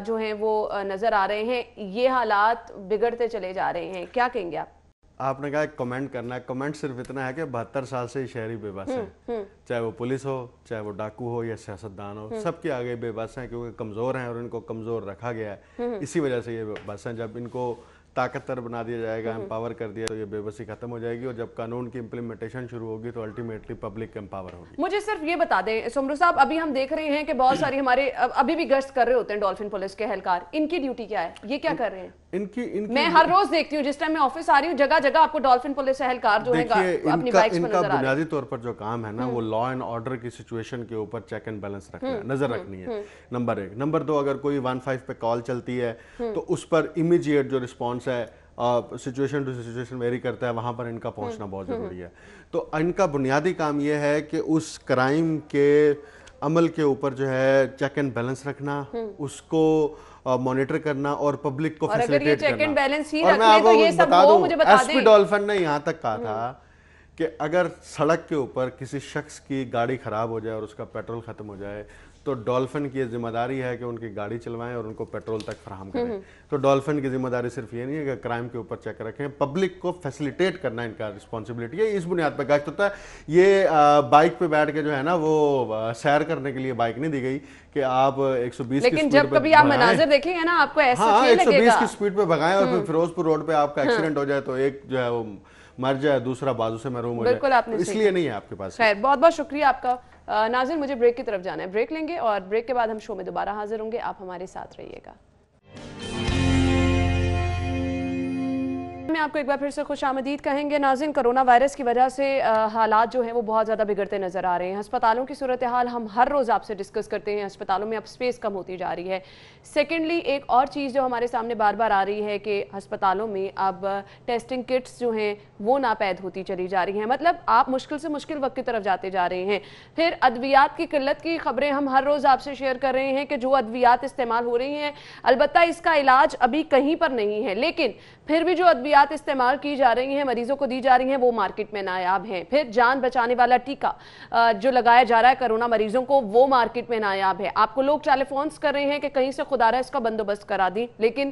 جو ہیں وہ نظر آ رہے ہیں۔ یہ حالات بگڑتے چلے جا رہے ہیں، کیا کہیں گے آپ؟ آپ نے کہا ایک کمنٹ کرنا ہے، کمنٹ صرف اتنا ہے کہ 72 سال سے شہری بے بس ہیں، چاہے وہ پولیس ہو، چاہے وہ ڈاکو ہو یا سیاستدان ہو، سب کے آگے بے بس ہیں کیونکہ کمزور ہیں اور ان کو کمزور رکھا گیا ہے، اسی وجہ سے یہ بے بس ہیں۔ جب ان کو طاقتور بنا دیا جائے گا، امپاور کر دیا تو یہ بے بسی ختم ہو جائے گی، اور جب قانون کی امپلیمنٹیشن شروع ہوگی تو الٹیمیٹلی پبلک امپاور ہوگی۔ مجھے صرف یہ بتا دیں سمرو صاحب، ابھی ہم دیکھ رہے ہیں کہ بہت ساری ہمارے ابھی بھی گشت کر رہے ہوتے ہیں ڈولفن پولیس کے اہلکار، ان کی ڈیوٹی کیا ہے؟ یہ کیا کر رہے ہیں؟ میں ہر روز دیکھتی ہوں، جس ٹائم میں آفس آ رہی ہوں جگہ جگہ آپ کو ڈولفن پولیس اہلکار جو ہے اپنی بائکس پر نظر آ رہے ہیں۔ بنیادی طور پر جو کام ہے نا وہ لا اینڈ آرڈر کی سچویشن کے اوپر چیک اینڈ بیلنس رکھنا ہے، نظر رکھنی ہے، نمبر 1۔ نمبر 2، اگر کوئی 15 پہ کال چلتی ہے تو اس پر امیجیٹ جو رسپانس ہے، سچویشن ٹو سچویشن ویری کرتا ہے، وہاں پر ان کا پہنچنا بہت ضروری ہے۔ تو ان کا بنیادی کام یہ ہے کہ اس کرائم کے عمل کے اوپر جو ہے چیک اینڈ بیلنس رکھنا، اس کو مانیٹر کرنا اور پبلک کو فیسیلیٹیٹ کرنا۔ اور میں آپ کو بتا دوں، ایس پی ڈولفن نے یہاں تک کہا تھا کہ اگر سڑک کے اوپر کسی شخص کی گاڑی خراب ہو جائے اور اس کا پیٹرول ختم ہو جائے تو ڈولفن کی یہ ذمہ داری ہے کہ ان کی گاڑی چلوائیں اور ان کو پیٹرول تک فراہم کریں۔ تو ڈولفن کی ذمہ داری صرف یہ نہیں ہے کہ کرائم کے اوپر چیک رکھیں، پبلک کو فیسیلیٹیٹ کرنا ان کا رسپانسبلٹی ہے۔ اس بنیاد پہ گشت ہوتا ہے۔ یہ بائک پہ بیٹھ کے جو ہے نا وہ سیر کرنے کے لیے بائک نہیں دی گئی کہ آپ 120 کی لیکن جب کبھی آپ مناظر دیکھیں گے نا آپ کو ایسا نہیں لگے گا۔ 120 کی سپیڈ پہ بھگائیں اور پھر فیروزپور روڈ پہ آپ کا ایکسیڈنٹ ہو جائے تو ایک جو ہے وہ مر جائے، دوسرا بازو سے محروم ہو جائے، اس لیے نہیں ہے آپ کے پاس۔ خیر، بہت بہت شکریہ آپ کا۔ ناظرین، مجھے بریک کی طرف جانا ہے، بریک لیں گے اور بریک کے بعد ہم شو میں دوبارہ حاضر ہوں گے، آپ ہمارے ساتھ رہیے گا۔ میں آپ کو ایک بار پھر سے خوش آمدید کہیں گے۔ ناظرین، کرونا وائرس کی وجہ سے حالات جو ہیں وہ بہت زیادہ بگڑتے نظر آ رہے ہیں۔ ہسپتالوں کی صورتحال ہم ہر روز آپ سے ڈسکس کرتے ہیں، ہسپتالوں میں اب سپیس کم ہوتی جا رہی ہے۔ سیکنڈلی، ایک اور چیز جو ہمارے سامنے بار بار آ رہی ہے کہ ہسپتالوں میں اب ٹیسٹنگ کٹس جو ہیں وہ ناپید ہوتی چلی جا رہی ہیں، مطلب آپ مشکل سے مشکل وقت کی طرف جاتے جا رہے ہیں۔ پھر ادویات کی قلت کی خبریں ہم ہر روز آپ سے شیئر کر رہے ہیں کہ جو ادویات استعمال ہو رہی ہیں، البتہ اس کا علاج ابھی کہیں پر نہیں ہے، لیکن پھر بھی جو ادویات استعمال کی جا رہی ہیں، مریضوں کو دی جا رہی ہیں، وہ مارکیٹ میں نایاب ہیں۔ پھر جان بچانے والا ٹیکہ جو لگایا جا رہا ہے کرونا مریضوں کو، وہ مارکیٹ میں نایاب ہے۔ آپ کو لوگ ٹیلی فونز کر رہے ہیں کہ کہیں سے خدا رہا اس کا بندوبست کرا دیں، لیکن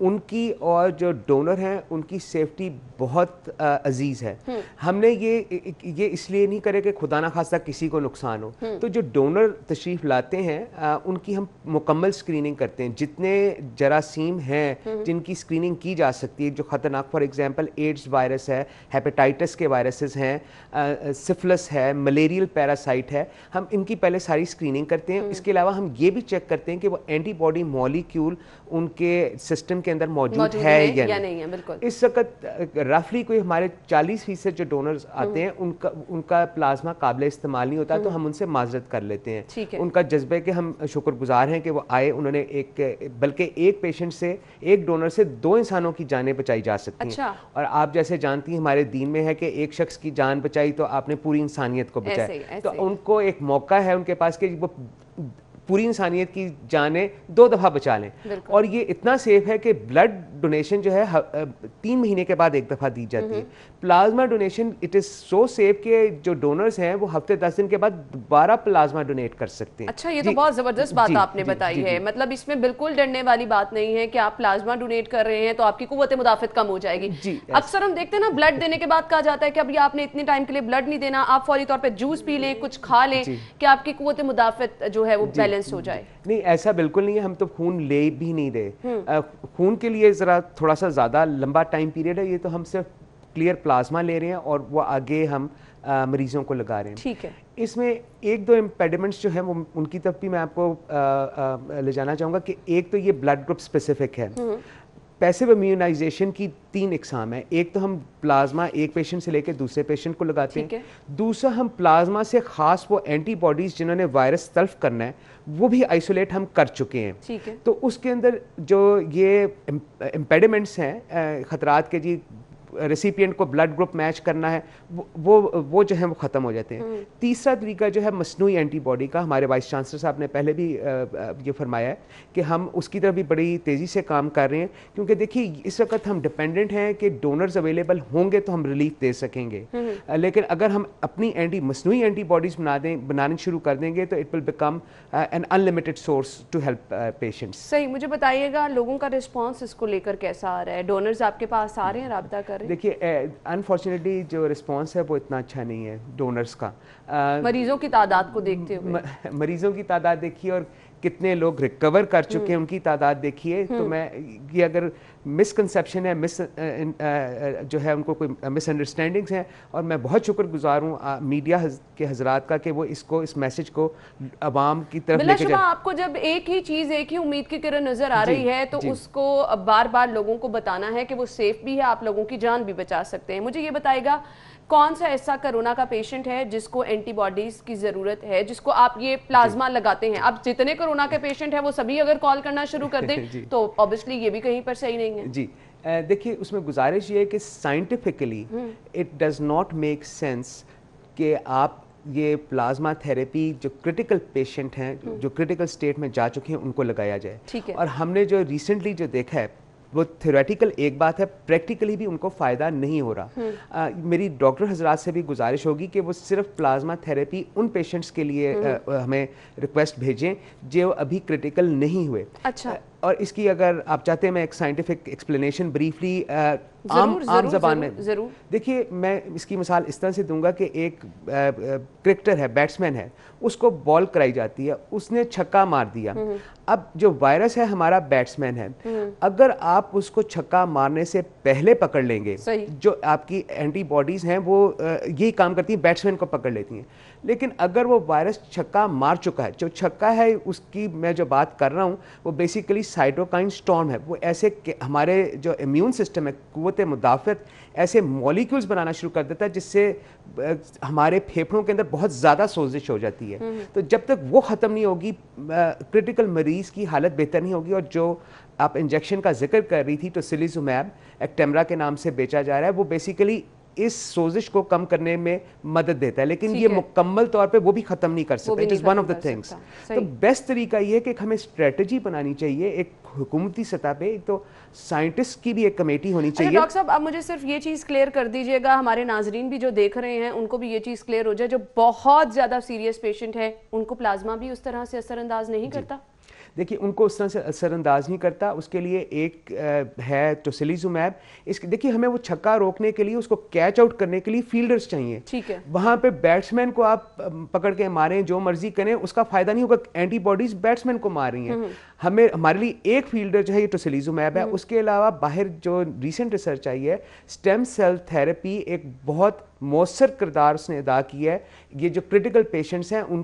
ان کی اور جو ڈونر ہیں ان کی سیفٹی بہت عزیز ہے. ہم نے یہ اس لیے نہیں کرے کہ خدا نہ خواستہ کسی کو نقصان ہو. تو جو ڈونر تشریف لاتے ہیں ان کی ہم مکمل اسکریننگ کرتے ہیں. جتنے جراثیم ہیں جن کی اسکریننگ کی جا سکتی ہے جو خطرناک، فار ایگزامپل ایڈز وائرس ہے، ہیپیٹائٹس کے وائرسز ہیں، سفلس ہے، ملیریل پیراسائٹ ہے، ہم ان کی پہلے ساری اسکریننگ کرتے ہیں. اس کے علاوہ ہم یہ بھی چیک کرتے ہیں کہ وہ اینٹی باڈی مالیکیول ان کے سسٹم کے اندر موجود ہے یا نہیں ہے. بالکل اس وقت رفلی کوئی ہمارے 40% جو ڈونرز آتے ہیں ان کا پلازما قابل استعمال نہیں ہوتا، تو ہم ان سے معذرت کر لیتے ہیں. ان کا جذبے کے ہم شکر گزار ہیں کہ وہ آئے، انہوں نے بلکہ ایک پیشنٹ سے، ایک ڈونر سے 2 انسانوں کی جانیں بچائی جا سکتی ہیں. اور آپ جیسے جانتی ہیں ہمارے دین میں ہے کہ ایک شخص کی جان بچائی تو آپ نے پوری انسانیت کو بچایا. تو ان کو ایک موقع ہے ان کے پاس کہ وہ پوری انسانیت کی جانیں 2 دفعہ بچا لیں. اور یہ اتنا سیف ہے کہ بلڈ ڈونیشن جو ہے 3 مہینے کے بعد ایک دفعہ دی جاتی ہے. Plasma donation it is so safe کہ جو ڈونرز ہیں وہ ہفتے 10 دن کے بعد دوبارہ پلازما ڈونیٹ کر سکتے ہیں. اچھا، یہ تو بہت زبردست بات آپ نے بتائی ہے. مطلب اس میں بالکل ڈرنے والی بات نہیں ہے کہ آپ پلازما ڈونیٹ کر رہے ہیں تو آپ کی قوت مدافعت کم ہو جائے گی. اکثر ہم دیکھتے ہیں نا بلڈ دینے کے بعد کہا جاتا ہے کہ ابھی آپ نے اتنے ٹائم کے لیے بلڈ نہیں دینا، آپ فوری طور پہ جوس پی لیں، کچھ کھا لیں کہ آپ کی قوت مدافعت جو ہے وہ بیلنس ہو جائے. نہیں، ایسا بالکل نہیں ہے. ہم تو خون لے بھی نہیں رہے. خون کے لیے ذرا تھوڑا سا زیادہ لمبا ٹائم پیریڈ ہے. یہ تو ہم صرف کلیئر پلازما لے رہے ہیں اور وہ آگے ہم مریضوں کو لگا رہے ہیں. ٹھیک ہے. اس میں 1-2 امپیڈمنٹس جو ہیں وہ ان کی طرف بھی میں آپ کو لے جانا چاہوں گا کہ ایک تو یہ بلڈ گروپ اسپیسیفک ہے. پیسو امیونائزیشن کی 3 اقسام ہیں. ایک تو ہم پلازما ایک پیشنٹ سے لے کے دوسرے پیشنٹ کو لگاتے ہیں. دوسرا ہم پلازما سے خاص وہ اینٹی باڈیز جنہوں نے وائرس تلف کرنا ہے وہ بھی آئسولیٹ ہم کر چکے ہیں. تو اس کے اندر جو یہ امپیڈمنٹس ہیں خطرات کے، جی ریسیپینٹ کو بلڈ گروپ میچ کرنا ہے، وہ جو ہیں وہ ختم ہو جاتے ہیں. تیسرا طریقہ جو ہے مصنوعی اینٹی باڈی کا، ہمارے وائس چانسلر صاحب نے پہلے بھی یہ فرمایا ہے کہ ہم اس کی طرف بھی بڑی تیزی سے کام کر رہے ہیں. کیونکہ دیکھیے اس وقت ہم ڈپینڈنٹ ہیں کہ ڈونرز اویلیبل ہوں گے تو ہم ریلیف دے سکیں گے. لیکن اگر ہم اپنی مصنوعی اینٹی باڈیز بنانے شروع کر دیں گے تو it will become an unlimited source to help patients. صحیح. مجھے بتائیے گا لوگوں کا رسپانس اس کو لے کر کیسا آ رہا ہے؟ ڈونرز آپ کے پاس آ رہے ہیں، رابطہ کر رہے ہیں؟ دیکھیے انفارچونیٹلی جو رسپانس ہے وہ اتنا اچھا نہیں ہے ڈونرز کا. مریضوں کی تعداد کو دیکھتے ہوئے مریضوں کی تعداد دیکھیے اور کتنے لوگ ریکور کر چکے ہیں ان کی تعداد دیکھیے. تو میں یہ اگر مسکنسیپشن ہے، جو ہے ان کو کوئی مس انڈرسٹینڈنگس ہیں، اور میں بہت شکر گزار ہوں میڈیا کے حضرات کا کہ وہ اس میسج کو عوام کی طرف لے کے جائیں. آپ کو جب ایک ہی چیز، ایک ہی امید کی کرن نظر آ رہی ہے تو اس کو بار بار لوگوں کو بتانا ہے کہ وہ سیف بھی ہے، آپ لوگوں کی جان بھی بچا سکتے ہیں. مجھے یہ بتائے گا کون سا ایسا کرونا کا پیشنٹ ہے جس کو اینٹی باڈیز کی ضرورت ہے، جس کو آپ یہ پلازما لگاتے ہیں؟ اب جتنے کرونا کے پیشنٹ ہیں وہ سبھی اگر کال کرنا شروع کر دیں تو obviously یہ بھی کہیں پر صحیح نہیں ہے. جی دیکھیے اس میں گزارش یہ ہے کہ scientifically it does not make sense کہ آپ یہ پلازما تھیراپی جو کرٹیکل پیشنٹ ہیں، جو کرٹیکل سٹیٹ میں جا چکے ہیں، ان کو لگایا جائے. اور ہم نے جو ریسنٹلی جو دیکھا ہے وہ تھیوریٹیکل ایک بات ہے، پریکٹیکلی بھی ان کو فائدہ نہیں ہو رہا. میری ڈاکٹر حضرات سے بھی گزارش ہوگی کہ وہ صرف پلازما تھیراپی ان پیشنٹس کے لیے ہمیں ریکویسٹ بھیجیں جو ابھی کرٹیکل نہیں ہوئے. اچھا. اور اس کی اگر آپ چاہتے ہیں میں ایک سائنٹیفک ایکسپلینیشن بریفلی عام زبان میں دیکھیے، میں اس کی مثال اس طرح سے دوں گا کہ ایک کرکٹر ہے، بیٹسمین ہے، اس کو بال کرائی جاتی ہے، اس نے چھکا مار دیا. اب جو وائرس ہے ہمارا بیٹسمین ہے، اگر آپ اس کو چھکا مارنے سے پہلے پکڑ لیں گے، جو آپ کی اینٹی باڈیز ہیں وہ یہی کام کرتی ہیں، بیٹسمین کو پکڑ لیتی ہیں. لیکن اگر وہ وائرس چھکا مار چکا ہے، جو چھکا ہے اس کی میں جو بات کر رہا ہوں وہ بیسیکلی سائٹوکائن سٹارم ہے. وہ ایسے ہمارے جو امیون سسٹم ہے، قوت مدافعت ایسے مالیکولز بنانا شروع کر دیتا ہے جس سے ہمارے پھیپھڑوں کے اندر بہت زیادہ سوزش ہو جاتی ہے. تو جب تک وہ ختم نہیں ہوگی کرٹیکل مریض کی حالت بہتر نہیں ہوگی. اور جو آپ انجیکشن کا ذکر کر رہی تھی تو سلیزومیب ایکٹیمرا کے نام سے بیچا جا رہا ہے، وہ بیسیکلی اس سوزش کو کم کرنے میں مدد دیتا ہے، لیکن یہ مکمل طور پہ وہ بھی ختم نہیں کر سکتا. It is one of the things. تو بیسٹ طریقہ یہ ہے کہ ہمیں اسٹریٹجی بنانی چاہیے ایک حکومتی سطح پہ. ایک تو سائنٹسٹ کی بھی ایک کمیٹی ہونی چاہیے. ڈاکٹر صاحب اب مجھے صرف یہ چیز کلیئر کر دیجئے گا، ہمارے ناظرین بھی جو دیکھ رہے ہیں ان کو بھی یہ چیز کلیئر ہو جائے، جو بہت زیادہ سیریس پیشنٹ ہے ان کو پلازما بھی اس طرح سے اثر انداز نہیں کرتا؟ دیکھیے ان کو اس طرح سے اثر انداز نہیں کرتا. اس کے لیے ایک ہے ٹوسیلیزومیب. اس دیکھیے ہمیں وہ چھکا روکنے کے لیے, اس کو کیچ آؤٹ کرنے کے لیے فیلڈرز چاہیے. ٹھیک ہے, وہاں پہ بیٹسمین کو آپ پکڑ کے ماریں, جو مرضی کریں, اس کا فائدہ نہیں ہوگا. اینٹی باڈیز بیٹسمین کو مار رہی ہیں. ہمارے لیے ایک فیلڈر جو ہے یہ ٹوسیلیزومیب ہے. اس کے علاوہ باہر جو ریسنٹ ریسرچ آئی ہے, اسٹیم سیل تھراپی ایک بہت مؤثر کردار اس نے ادا کیا ہے یہ جو کرٹیکل پیشنٹس ہیں ان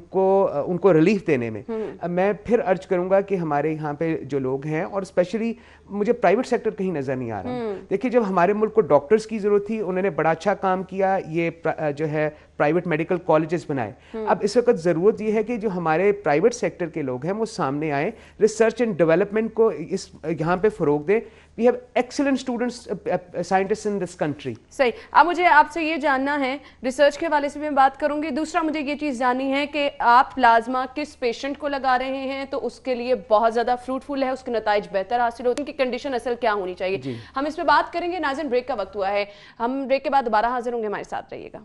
کو ریلیف دینے میں. میں پھر عرض کروں گا کہ ہمارے یہاں پہ جو لوگ ہیں, اور اسپیشلی مجھے پرائیویٹ سیکٹر کہیں نظر نہیں آ رہا. دیکھیے جب ہمارے ملک کو ڈاکٹرز کی ضرورت تھی, انہوں نے بڑا اچھا کام کیا, یہ جو ہے پرائیویٹ میڈیکل کالجز بنائے. اب اس وقت ضرورت یہ ہے کہ جو ہمارے پرائیویٹ سیکٹر کے لوگ ہیں وہ سامنے آئیں, ریسرچ اینڈ ڈیولپمنٹ کو یہاں پہ فروغ دیں. We have excellent students, scientists in this country. صحیح. اب مجھے آپ سے یہ جاننا ہے, ریسرچ کے حوالے سے بھی میں بات کروں گی. دوسرا مجھے یہ چیز جاننی ہے کہ آپ پلازما کس پیشنٹ کو لگا رہے ہیں, تو اس کے لیے بہت زیادہ فروٹفل ہے, اس کے نتائج بہتر حاصل ہوتے ہیں, ان کی کنڈیشن اصل کیا ہونی چاہیے, ہم اس پہ بات کریں گے. ناظرین بریک کا وقت ہوا ہے, ہم بریک کے بعد دوبارہ حاضر ہوں گے, ہمارے ساتھ رہیے گا.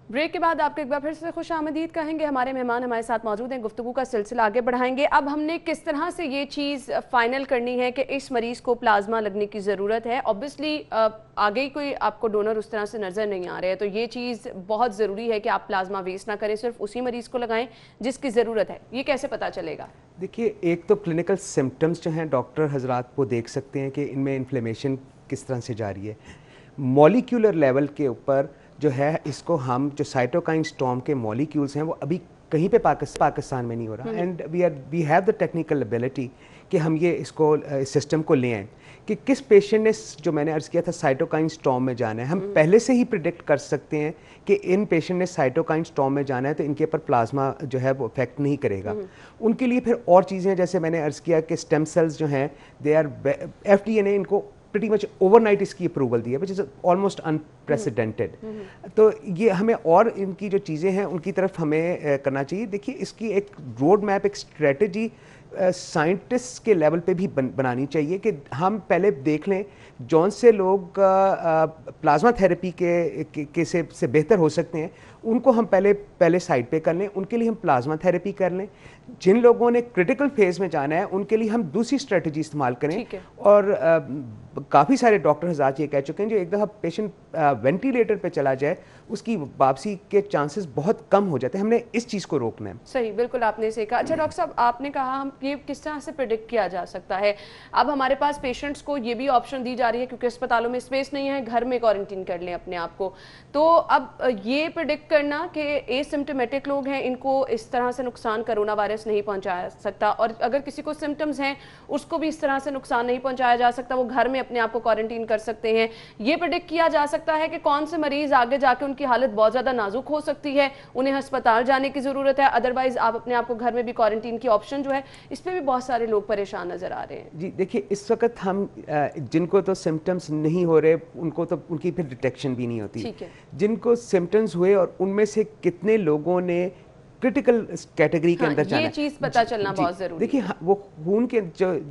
بریک کے بعد آپ کو ایک بار پھر سے خوش آمدید کہیں گے. ہمارے مہمان ہمارے ساتھ موجود ہیں, گفتگو کا سلسلہ آگے بڑھائیں گے. اب ہم نے کس طرح سے یہ چیز فائنل کرنی ہے کہ اس مریض کو پلازما لگنے کی ضرورت ہے. اوبویسلی آگے ہی کوئی آپ کو ڈونر اس طرح سے نظر نہیں آ رہے ہیں, تو یہ چیز بہت ضروری ہے کہ آپ پلازما ویسٹ نہ کریں, صرف اسی مریض کو لگائیں جس کی ضرورت ہے. یہ کیسے پتہ چلے گا؟ دیکھیے ایک تو کلینکل سمپٹمز جو ہیں ڈاکٹر حضرات وہ دیکھ سکتے ہیں کہ ان میں انفلیمیشن کس طرح سے جاری ہے. مولیکولر لیول کے اوپر جو ہے اس کو ہم جو سائٹوکائن اسٹارم کے مولیکیولز ہیں وہ ابھی کہیں پہ پاکستان میں نہیں ہو رہا. And we have the technical ability کہ ہم یہ اس کو سسٹم کو لے آئیں کہ کس پیشنٹ نے, جو میں نے عرض کیا تھا, سائٹوکائن اسٹارم میں جانا ہے. ہم پہلے سے ہی پریڈکٹ کر سکتے ہیں کہ ان پیشنٹ نے سائٹوکائن اسٹارم میں جانا ہے تو ان کے اوپر پلازما جو ہے وہ افیکٹ نہیں کرے گا. ان کے لیے پھر اور چیزیں, جیسے میں نے عرض کیا کہ اسٹیم سیلز جو ہیں they are, F D A نے ان کو pretty much overnight اس کی اپروول دی ہے, which is almost unprecedented. تو یہ ہمیں اور ان کی جو چیزیں ہیں ان کی طرف ہمیں کرنا چاہیے. دیکھیے اس کی ایک روڈ میپ, ایک اسٹریٹجی سائنٹسٹ کے لیول پہ بھی بنانی چاہیے کہ ہم پہلے دیکھ لیں جون سے لوگ پلازما تھراپی کے سے بہتر ہو سکتے ہیں, ان کو ہم پہلے سائڈ پہ کر لیں, ان کے لیے ہم پلازما تھراپی کر لیں. جن لوگوں نے کرٹیکل فیز میں جانا ہے ان کے لیے ہم دوسری اسٹریٹجی استعمال کریں. اور کافی سارے ڈاکٹر حضرات یہ کہہ چکے ہیں جو ایک دفعہ پیشنٹ وینٹیلیٹر پہ چلا جائے اس کی واپسی کے چانسز بہت کم ہو جاتے ہیں. ہم نے اس چیز کو روکنا ہے. صحیح, بالکل آپ نے صحیح کہا. اچھا ڈاکٹر صاحب, آپ نے کہا ہم یہ کس طرح سے پریڈکٹ کیا جا سکتا ہے. اب ہمارے پاس پیشنٹس کو یہ بھی آپشن دی جا رہی ہے کیونکہ اسپتالوں میں اسپیس نہیں ہے, گھر میں کوارنٹین کر لیں اپنے آپ کو. تو اب یہ پریڈکٹ کرنا کہ اے سمپٹومیٹک لوگ ہیں ان کو اس طرح سے نقصان کرونا وائرس نہیں پہنچا سکتا, اور اگر کسی کو سمپٹمز ہیں اس کو بھی اس طرح سے نقصان نہیں پہنچایا جا سکتا, وہ گھر میں اپنے آپ کو کوارنٹین کر سکتے ہیں. یہ پریڈکٹ کیا جا سکتا ہے کہ کون سے مریض آگے جا کے ان کی حالت بہت زیادہ نازک ہو سکتی ہے, انہیں ہسپتال جانے کی ضرورت ہے, ادروائز آپ اپنے آپ کو گھر میں بھی کوارنٹین کی آپشن جو ہے, اس پہ بھی بہت سارے لوگ پریشان نظر آ رہے ہیں. جی دیکھیے اس وقت ہم جن کو تو سمپٹمز نہیں ہو رہے ان کو تو ان کی پھر ڈیٹیکشن بھی نہیں ہوتی. جن کو سمپٹمز ہوئے اور ان میں سے کتنے لوگوں نے کرٹیکل کیٹیگری کے اندر جانا ہے, یہ چیز پتہ چلنا بہت ضروری ہے. دیکھیے وہ خون کے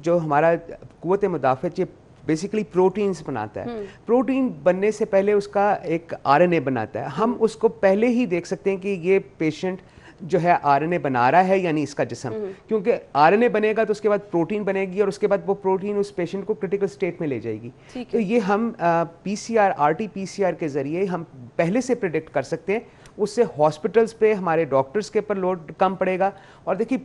جو ہمارا قوت مدافعت بیسیکلی پروٹینز بناتا ہے. پروٹین بننے سے پہلے اس کا ایک آر این اے بناتا ہے. ہم اس کو پہلے ہی دیکھ سکتے ہیں کہ یہ پیشنٹ جو ہے آر این اے بنا رہا ہے یعنی اس کا جسم, کیونکہ آر این اے بنے گا تو اس کے بعد پروٹین بنے گی اور اس کے بعد وہ پروٹین اس پیشنٹ کو کرٹیکل سٹیٹ میں لے جائے گی. تو یہ ہم P C R, R T P C R کے ذریعے ہم پہلے سے پریڈکٹ کر سکتے ہیں. اس سے ہاسپٹلس پہ ہمارے ڈاکٹرز کے اوپر لوڈ کم پڑے گا. اور دیکھیے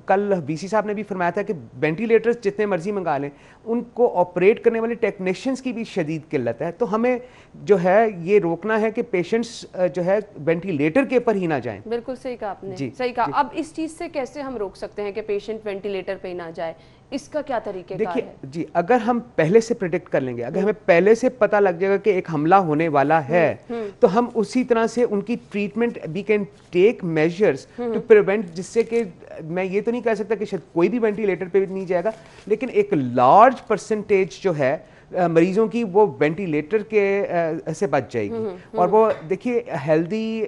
کل وی سی صاحب نے بھی فرمایا تھا کہ وینٹیلیٹرز جتنے مرضی منگا لیں, ان کو آپریٹ کرنے والے ٹیکنیشینز کی بھی شدید قلت ہے. تو ہمیں جو ہے یہ روکنا ہے کہ پیشنٹس جو ہے وینٹیلیٹر کے اوپر ہی نہ جائیں. بالکل صحیح کہا آپ نے, صحیح کہا. اب اس چیز سے کیسے ہم روک سکتے ہیں کہ پیشنٹ وینٹیلیٹر پہ ہی نہ جائے, اس کا کیا طریقہ کار ہے؟ دیکھیے جی, اگر ہم پہلے سے پریڈکٹ کر لیں گے, اگر ہمیں پہلے سے پتہ لگ جائے گا کہ ایک حملہ ہونے والا ہے, تو ہم اسی طرح سے ان کی treatment we can take measures to prevent, جس سے کہ میں یہ تو نہیں کہہ سکتا کہ شاید کوئی بھی وینٹیلیٹر پہ نہیں جائے گا, لیکن ایک لارج پرسنٹیج جو ہے مریضوں کی وہ وینٹیلیٹر کے سے بچ جائے گی. اور وہ دیکھیے ہیلدی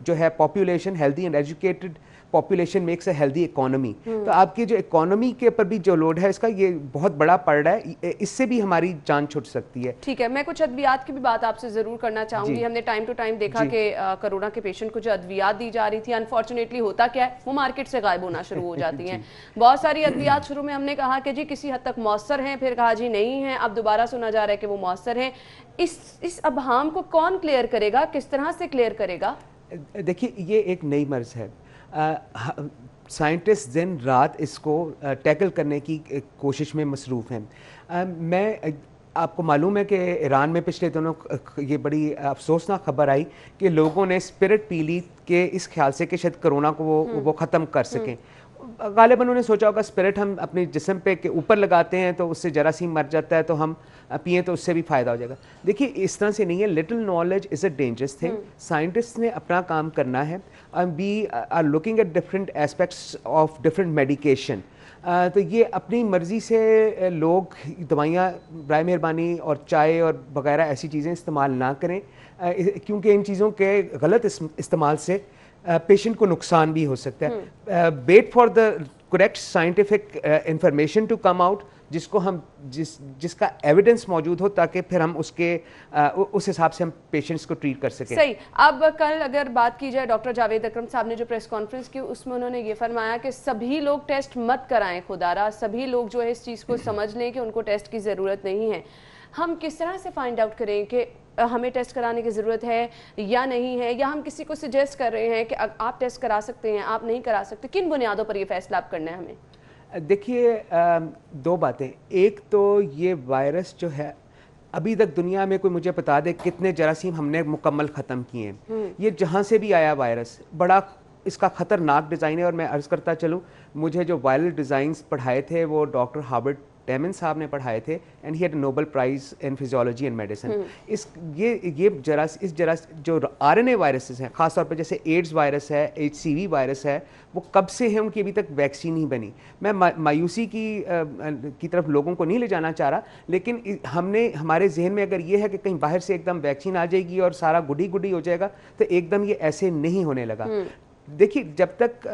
جو ہے population, healthy and educated population makes a healthy economy. تو آپ کی جو اکانومی کے اوپر بھی جو لوڈ ہے اس کا یہ بہت بڑا پڑ رہا ہے, اس سے بھی ہماری جان چھوٹ سکتی ہے. ٹھیک ہے, میں کچھ ادویات کی بھی بات آپ سے ضرور کرنا چاہوں گی. ہم نے ٹائم ٹو ٹائم دیکھا کہ کرونا کے پیشنٹ کو جو ادویات دی جا رہی تھی, انفارچونیٹلی ہوتا کیا ہے, وہ مارکیٹ سے غائب ہونا شروع ہو جاتی ہیں. بہت ساری ادویات شروع میں ہم نے کہا کہ جی کسی حد تک مؤثر ہیں, پھر کہا جی نہیں ہیں, اب دوبارہ سنا جا رہا ہے کہ وہ مؤثر ہیں. اس ابہام کو کون کلیئر کرے گا, کس طرح سے کلیئر کرے گا؟ دیکھیے یہ ایک نئی مرض ہے, سائنٹسٹ دن رات اس کو ٹیکل کرنے کی کوشش میں مصروف ہیں. میں آپ کو معلوم ہے کہ ایران میں پچھلے دنوں یہ بڑی افسوسناک خبر آئی کہ لوگوں نے اسپرٹ پی لی کہ اس خیال سے کہ شاید کرونا کو وہ ختم کر سکیں. غالباً انہوں نے سوچا ہوگا اسپرٹ ہم اپنے جسم پہ کے اوپر لگاتے ہیں تو اس سے جراثیم مر جاتا ہے, تو ہم پئیں تو اس سے بھی فائدہ ہو جائے گا. دیکھیے اس طرح سے نہیں ہے. Little knowledge is a dangerous thing. Scientist نے اپنا کام کرنا ہے. We are looking at different aspects of different medication. تو یہ اپنی مرضی سے لوگ دوائیاں برائے مہربانی اور چائے اور وغیرہ ایسی چیزیں استعمال نہ کریں, کیونکہ ان چیزوں کے غلط استعمال سے پیشنٹ کو نقصان بھی ہو سکتا ہے. Wait for the correct scientific information to come out, جس کو ہم جس کا ایویڈنس موجود ہو, تاکہ پھر ہم اس حساب سے ہم پیشنٹس کو ٹریٹ کر سکیں. صحیح. اب کل اگر بات کی جائے, ڈاکٹر جاوید اکرم صاحب نے جو پریس کانفرنس کی اس میں انہوں نے یہ فرمایا کہ سبھی لوگ ٹیسٹ مت کرائیں, خدارا سبھی لوگ جو ہے اس چیز کو سمجھ لیں کہ ان کو ٹیسٹ کی ضرورت نہیں ہے. ہم کس طرح سے فائنڈ آؤٹ کریں کہ ہمیں ٹیسٹ کرانے کی ضرورت ہے یا نہیں ہے, یا ہم کسی کو سجیسٹ کر رہے ہیں کہ آپ ٹیسٹ کرا سکتے ہیں, آپ نہیں کرا سکتے؟ کن بنیادوں پر یہ فیصلہ آپ کرنا ہے ہمیں؟ دیکھیے دو باتیں. ایک تو یہ وائرس جو ہے ابھی تک دنیا میں کوئی مجھے بتا دے کتنے جراثیم ہم نے مکمل ختم کیے ہیں. یہ جہاں سے بھی آیا وائرس بڑا اس کا خطرناک ڈیزائن ہے. اور میں عرض کرتا چلوں, مجھے جو وائرل ڈیزائنز پڑھائے تھے وہ ڈاکٹر ہارورڈ ٹیمن صاحب نے پڑھائے تھے, and he had Nobel prize in physiology and medicine. اس جو آر این اے وائرسز ہیں, خاص طور پہ جیسے ایڈز وائرس ہے, HCV وائرس ہے, وہ کب سے ہیں, ان کی ابھی تک ویکسین نہیں بنی. میں مایوسی کی طرف لوگوں کو نہیں لے جانا چاہ رہا, لیکن ہمارے ذہن میں اگر یہ ہے کہ کہیں باہر سے ایک دم ویکسین آ جائے گی اور سارا گڈی گڈی ہو جائے گا, تو ایک دم یہ ایسے نہیں ہونے لگا. دیکھیے جب تک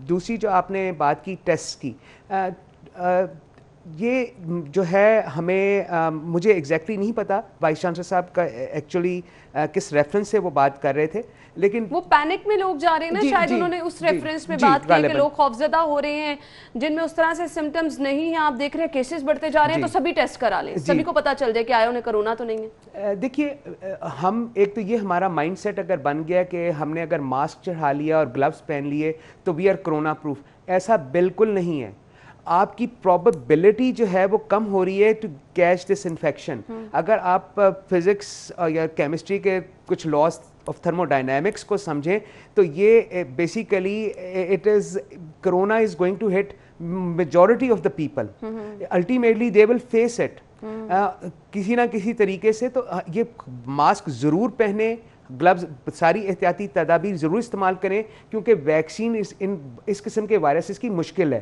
دوسری جو آپ نے بات کی ٹیسٹ کی, یہ جو ہے ہمیں مجھے ایگزیکٹلی نہیں پتا وائس چانسلر صاحب کا ایکچولی کس ریفرنس سے وہ بات کر رہے تھے, لیکن وہ پینک میں لوگ جا رہے ہیں نا, شاید انہوں نے اس ریفرنس میں بات کی کہ لوگ خوفزدہ ہو رہے ہیں جن میں اس طرح سے سمٹمز نہیں ہیں. آپ دیکھ رہے ہیں کیسز بڑھتے جا رہے ہیں, تو سبھی ٹیسٹ کرا لیں, سبھی کو پتا چل جائے کہ آیا انہیں کرونا تو نہیں ہے. دیکھیے ہم ایک تو یہ ہمارا مائنڈ سیٹ اگر بن گیا کہ ہم نے اگر ماسک چڑھا لیا اور گلوز پہن لیے تو وی آر کرونا پروف, ایسا بالکل نہیں ہے. آپ کی پروبیبلٹی جو ہے وہ کم ہو رہی ہے ٹو کیچ دس انفیکشن. اگر آپ فزکس یا کیمسٹری کے کچھ لاز آف تھرمو ڈائنامکس کو سمجھیں تو یہ basically it is corona is going to hit majority of the people. Ultimately they will face it کسی نہ کسی طریقے سے. تو یہ ماسک ضرور پہنے, گلوز, ساری احتیاطی تدابیر ضرور استعمال کریں, کیونکہ ویکسین اس قسم کے وائرسز کی مشکل ہے.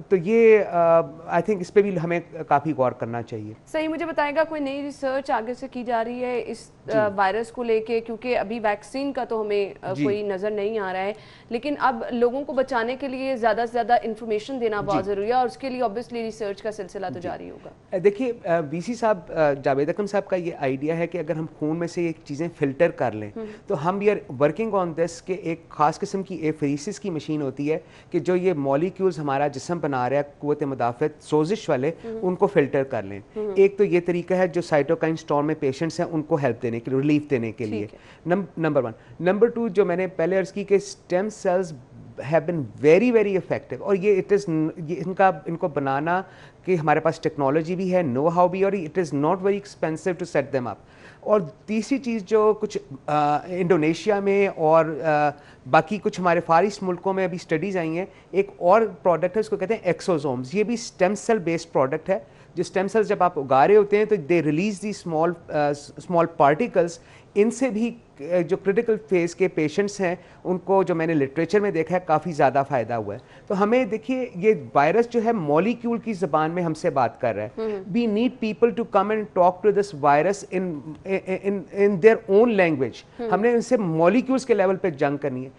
تو یہ آئی تھنک اس پہ بھی ہمیں کافی غور کرنا چاہیے. صحیح. مجھے بتائے گا کوئی نئی ریسرچ آگے سے کی جا رہی ہے اس وائرس کو لے کے, کیونکہ ابھی ویکسین کا تو ہمیں کوئی نظر نہیں آ رہا ہے, لیکن اب لوگوں کو بچانے کے لیے زیادہ سے زیادہ انفارمیشن دینا بہت ضروری ہے, اور اس کے لیے اوبیسلی ریسرچ کا سلسلہ تو جاری ہوگا. دیکھیے وی سی صاحب, جاوید اکرم صاحب کا یہ آئیڈیا ہے کہ اگر ہم خون میں سے یہ چیزیں فلٹر کر لیں تو ہم وی آر ورکنگ آن دس کہ ایک خاص قسم کی ایفریسس کی مشین ہوتی ہے کہ جو یہ مولیکیولز ہمارا جسم بنا رہا ہے قوت مدافعت سوزش والے, ان کو فلٹر کر لیں. ایک تو یہ طریقہ ہے جو سائٹوکائن اسٹارم میں پیشنٹس ہیں ان کو ہیلپ دینے کے, ریلیف دینے کے لیے. نمبر 1. نمبر 2, جو میں نے پہلے عرض کی کہ stem cells have been very very effective, اور یہ it is ان کو بنانا کہ ہمارے پاس ٹیکنالوجی بھی ہے, نو ہاؤ بھی, اور it is not very expensive to set them up. اور تیسری چیز جو کچھ انڈونیشیا میں اور باقی کچھ ہمارے فار ایسٹ ملکوں میں ابھی اسٹڈیز آئی ہیں, ایک اور پروڈکٹ ہے اس کو کہتے ہیں ایکسوزومز. یہ بھی اسٹیم سیل بیسڈ پروڈکٹ ہے. جو اسٹیم سیلز جب آپ اگا رہے ہوتے ہیں تو دے ریلیز دی اسمال پارٹیکلس. ان سے بھی جو کریٹیکل فیز کے پیشنٹس ہیں ان کو, جو میں نے لٹریچر میں دیکھا ہے, کافی زیادہ فائدہ ہوا ہے. تو ہمیں دیکھیے یہ وائرس جو ہے مولیکیول کی زبان میں ہم سے بات کر رہا ہے. We need people to come and talk to this virus in their own language. ہم نے ان سے مولیکیولس کے لیول پہ جنگ کرنی ہے.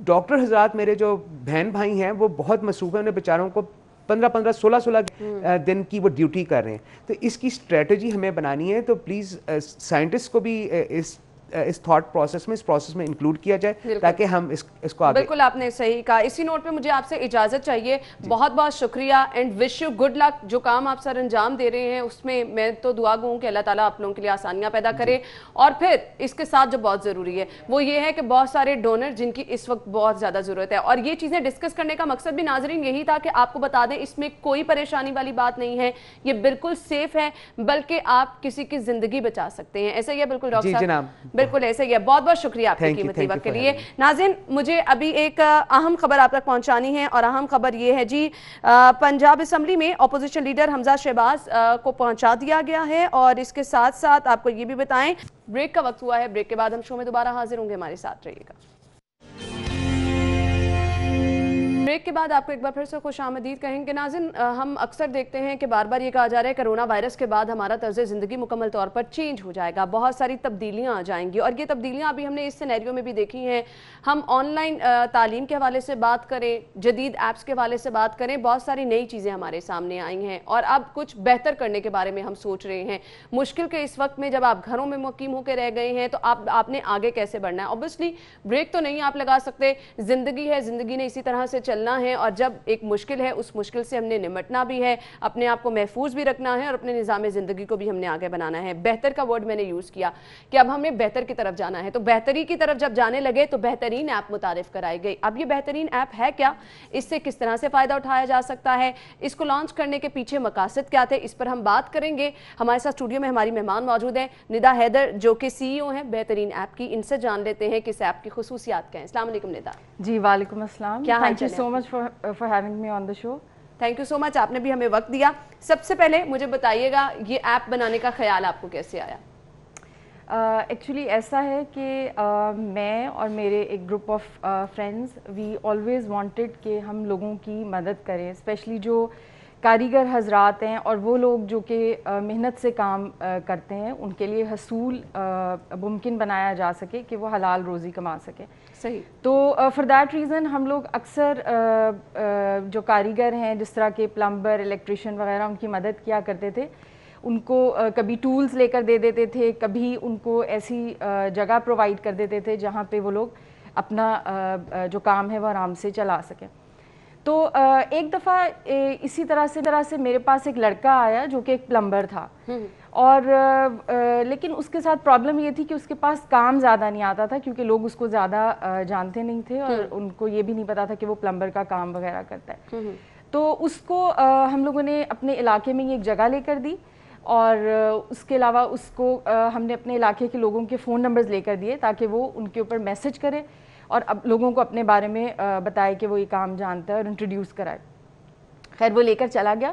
ڈاکٹر حضرات میرے جو بہن بھائی ہیں وہ بہت مصروف ہیں, انہیں بیچاروں کو 15 16 دن کی وہ ڈیوٹی کر رہے ہیں. تو اس کی اسٹریٹجی ہمیں بنانی ہے. تو پلیز سائنٹسٹ کو بھی اس تھاٹ پروسیس میں, اس پروسیس میں انکلوڈ کیا جائے تاکہ ہم اس کو آگے. بالکل آپ نے صحیح کہا. اسی نوٹ پہ مجھے آپ سے اجازت چاہیے. بہت بہت شکریہ and wish you good luck. جو کام آپ سر انجام دے رہے ہیں اس میں میں تو دعا گو ہوں کہ اللہ تعالیٰ آپ لوگوں کے لیے آسانیاں پیدا کرے. اور پھر اس کے ساتھ جو بہت ضروری ہے وہ یہ ہے کہ بہت سارے ڈونر جن کی اس وقت بہت زیادہ ضرورت ہے, اور یہ چیزیں ڈسکس کرنے کا مقصد بھی ناظرین یہی تھا کہ آپ کو بتا دیں اس میں کوئی پریشانی والی بات نہیں ہے, یہ بالکل سیف ہے, بلکہ آپ کسی کی زندگی بچا سکتے ہیں. ایسا ہی ہے بالکل ڈاکٹر صاحب؟ جناب بالکل ایسا ہی ہے. بہت بہت شکریہ آپ کی قیمتی وقت کے لیے. ناظرین مجھے ابھی ایک اہم خبر آپ تک پہنچانی ہے, اور اہم خبر یہ ہے جی پنجاب اسمبلی میں اپوزیشن لیڈر حمزہ شہباز کو پہنچا دیا گیا ہے. اور اس کے ساتھ ساتھ آپ کو یہ بھی بتائیں بریک کا وقت ہوا ہے, بریک کے بعد ہم شو میں دوبارہ حاضر ہوں گے, ہمارے ساتھ رہیے گا. بریک کے بعد آپ کو ایک بار پھر سے خوش آمدید کہیں گے. ناظرین ہم اکثر دیکھتے ہیں کہ بار بار یہ کہا جا رہا ہے کرونا وائرس کے بعد ہمارا طرز زندگی مکمل طور پر چینج ہو جائے گا, بہت ساری تبدیلیاں آ جائیں گی, اور یہ تبدیلیاں ابھی ہم نے اس سینیریو میں بھی دیکھی ہیں. ہم آن لائن تعلیم کے حوالے سے بات کریں, جدید ایپس کے حوالے سے بات کریں, بہت ساری نئی چیزیں ہمارے سامنے آئی ہیں, اور اب کچھ بہتر کرنے کے بارے میں ہم سوچ رہے ہیں. مشکل کے اس وقت میں جب آپ گھروں میں مقیم ہو کے رہ گئے ہیں تو آپ نے آگے کیسے بڑھنا ہے. اوبویسلی بریک تو نہیں آپ لگا سکتے, زندگی ہے, زندگی نے اسی طرح سے چلنا ہے, اور جب ایک مشکل ہے اس مشکل سے ہم نے نمٹنا بھی ہے, اپنے آپ کو محفوظ بھی رکھنا ہے, اور اپنے نظام زندگی کو بھی ہم نے آگے بنانا ہے. بہتر کا ورڈ میں نے یوز کیا کہ اب ہم نے بہتر کی طرف جانا ہے, تو بہتری کی طرف جب جانے لگے تو بہترین ایپ متعارف کرائی گئی. اب یہ بہترین ایپ ہے کیا, اس سے کس طرح سے فائدہ اٹھایا جا سکتا ہے, اس کو لانچ کرنے کے پیچھے مقاصد کیا تھے, اس پر ہم بات کریں گے. ہمارے ساتھ اسٹوڈیو میں ہماری مہمان موجود ہیں ندا حیدر جو کہ CEO ہیں بہترین ایپ کی. ان سے جان لیتے ہیں کہ اس ایپ کی خصوصیات کیا ہیں. السلام علیکم ندا. جی وعلیکم السلام. کیا حال thank you so much for having me on the show. Thank you so much, آپ نے بھی ہمیں وقت دیا. سب سے پہلے مجھے بتائیے گا یہ ایپ بنانے کا خیال آپ کو کیسے آیا؟ ایکچولی ایسا ہے کہ میں اور میرے ایک group of friends we always wanted کہ ہم لوگوں کی مدد کریں, اسپیشلی جو کاریگر حضرات ہیں اور وہ لوگ جو کہ محنت سے کام کرتے ہیں, ان کے لیے حصول ممکن بنایا جا سکے کہ وہ حلال روزی کما سکیں. صحیح. تو فار دیٹ ریزن ہم لوگ اکثر جو کاریگر ہیں جس طرح کے پلمبر, الیکٹریشین وغیرہ, ان کی مدد کیا کرتے تھے. ان کو کبھی ٹولز لے کر دے دیتے تھے, کبھی ان کو ایسی جگہ پرووائڈ کر دیتے تھے جہاں پہ وہ لوگ اپنا جو کام ہے وہ آرام سے چلا سکیں. تو ایک دفعہ اسی طرح سے میرے پاس ایک لڑکا آیا جو کہ ایک پلمبر تھا, اور لیکن اس کے ساتھ پرابلم یہ تھی کہ اس کے پاس کام زیادہ نہیں آتا تھا کیونکہ لوگ اس کو زیادہ جانتے نہیں تھے, اور ان کو یہ بھی نہیں پتا تھا کہ وہ پلمبر کا کام وغیرہ کرتا ہے. تو اس کو ہم لوگوں نے اپنے علاقے میں ایک جگہ لے کر دی, اور اس کے علاوہ اس کو ہم نے اپنے علاقے کے لوگوں کے فون نمبرز لے کر دیے تاکہ وہ ان کے اوپر میسج کرے اور اب لوگوں کو اپنے بارے میں بتائے کہ وہ یہ کام جانتا ہے اور انٹروڈیوس کرائے. خیر وہ لے کر چلا گیا,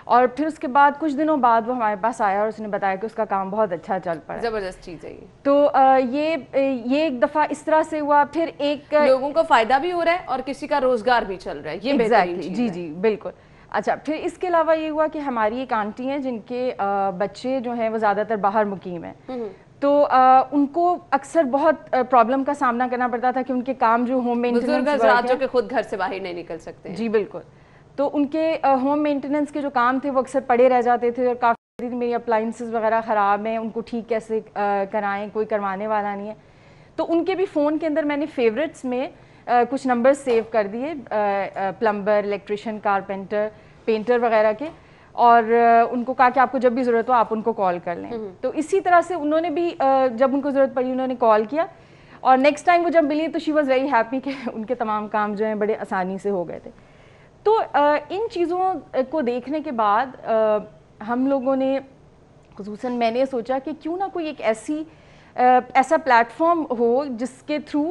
اور پھر اس کے بعد کچھ دنوں بعد وہ ہمارے پاس آیا اور اس نے بتایا کہ اس کا کام بہت اچھا چل پڑا. زبردست چیز ہے یہ. تو یہ ایک دفعہ اس طرح سے ہوا, پھر ایک لوگوں کو فائدہ بھی ہو رہا ہے اور کسی کا روزگار بھی چل رہا ہے, یہ بہترین چیز ہے. جی جی بالکل. اچھا پھر اس کے علاوہ یہ ہوا کہ ہماری ایک آنٹی ہیں جن کے بچے جو ہیں وہ زیادہ تر باہر مقیم ہیں, تو ان کو اکثر بہت پرابلم کا سامنا کرنا پڑتا تھا کہ ان کے کام جو ہوم مینٹیننس جو کہ خود گھر سے باہر نہیں نکل سکتے. جی بالکل. تو ان کے ہوم مینٹیننس کے جو کام تھے وہ اکثر پڑے رہ جاتے تھے, اور کافی میری اپلائنسز وغیرہ خراب ہیں, ان کو ٹھیک کیسے کرائیں, کوئی کروانے والا نہیں ہے. تو ان کے بھی فون کے اندر میں نے فیوریٹس میں کچھ نمبر سیو کر دیے, پلمبر, الیکٹریشین, کارپینٹر, پینٹر وغیرہ کے, اور ان کو کہا کہ آپ کو جب بھی ضرورت ہو آپ ان کو کال کر لیں. تو اسی طرح سے انہوں نے بھی جب ان کو ضرورت پڑی انہوں نے کال کیا, اور نیکسٹ ٹائم وہ جب ملی تو شی واز ویری ہیپی کہ ان کے تمام کام جو ہیں بڑے آسانی سے ہو گئے تھے. تو ان چیزوں کو دیکھنے کے بعد ہم لوگوں نے خصوصاً میں نے سوچا کہ کیوں نہ کوئی ایک ایسا پلیٹ فارم ہو جس کے تھرو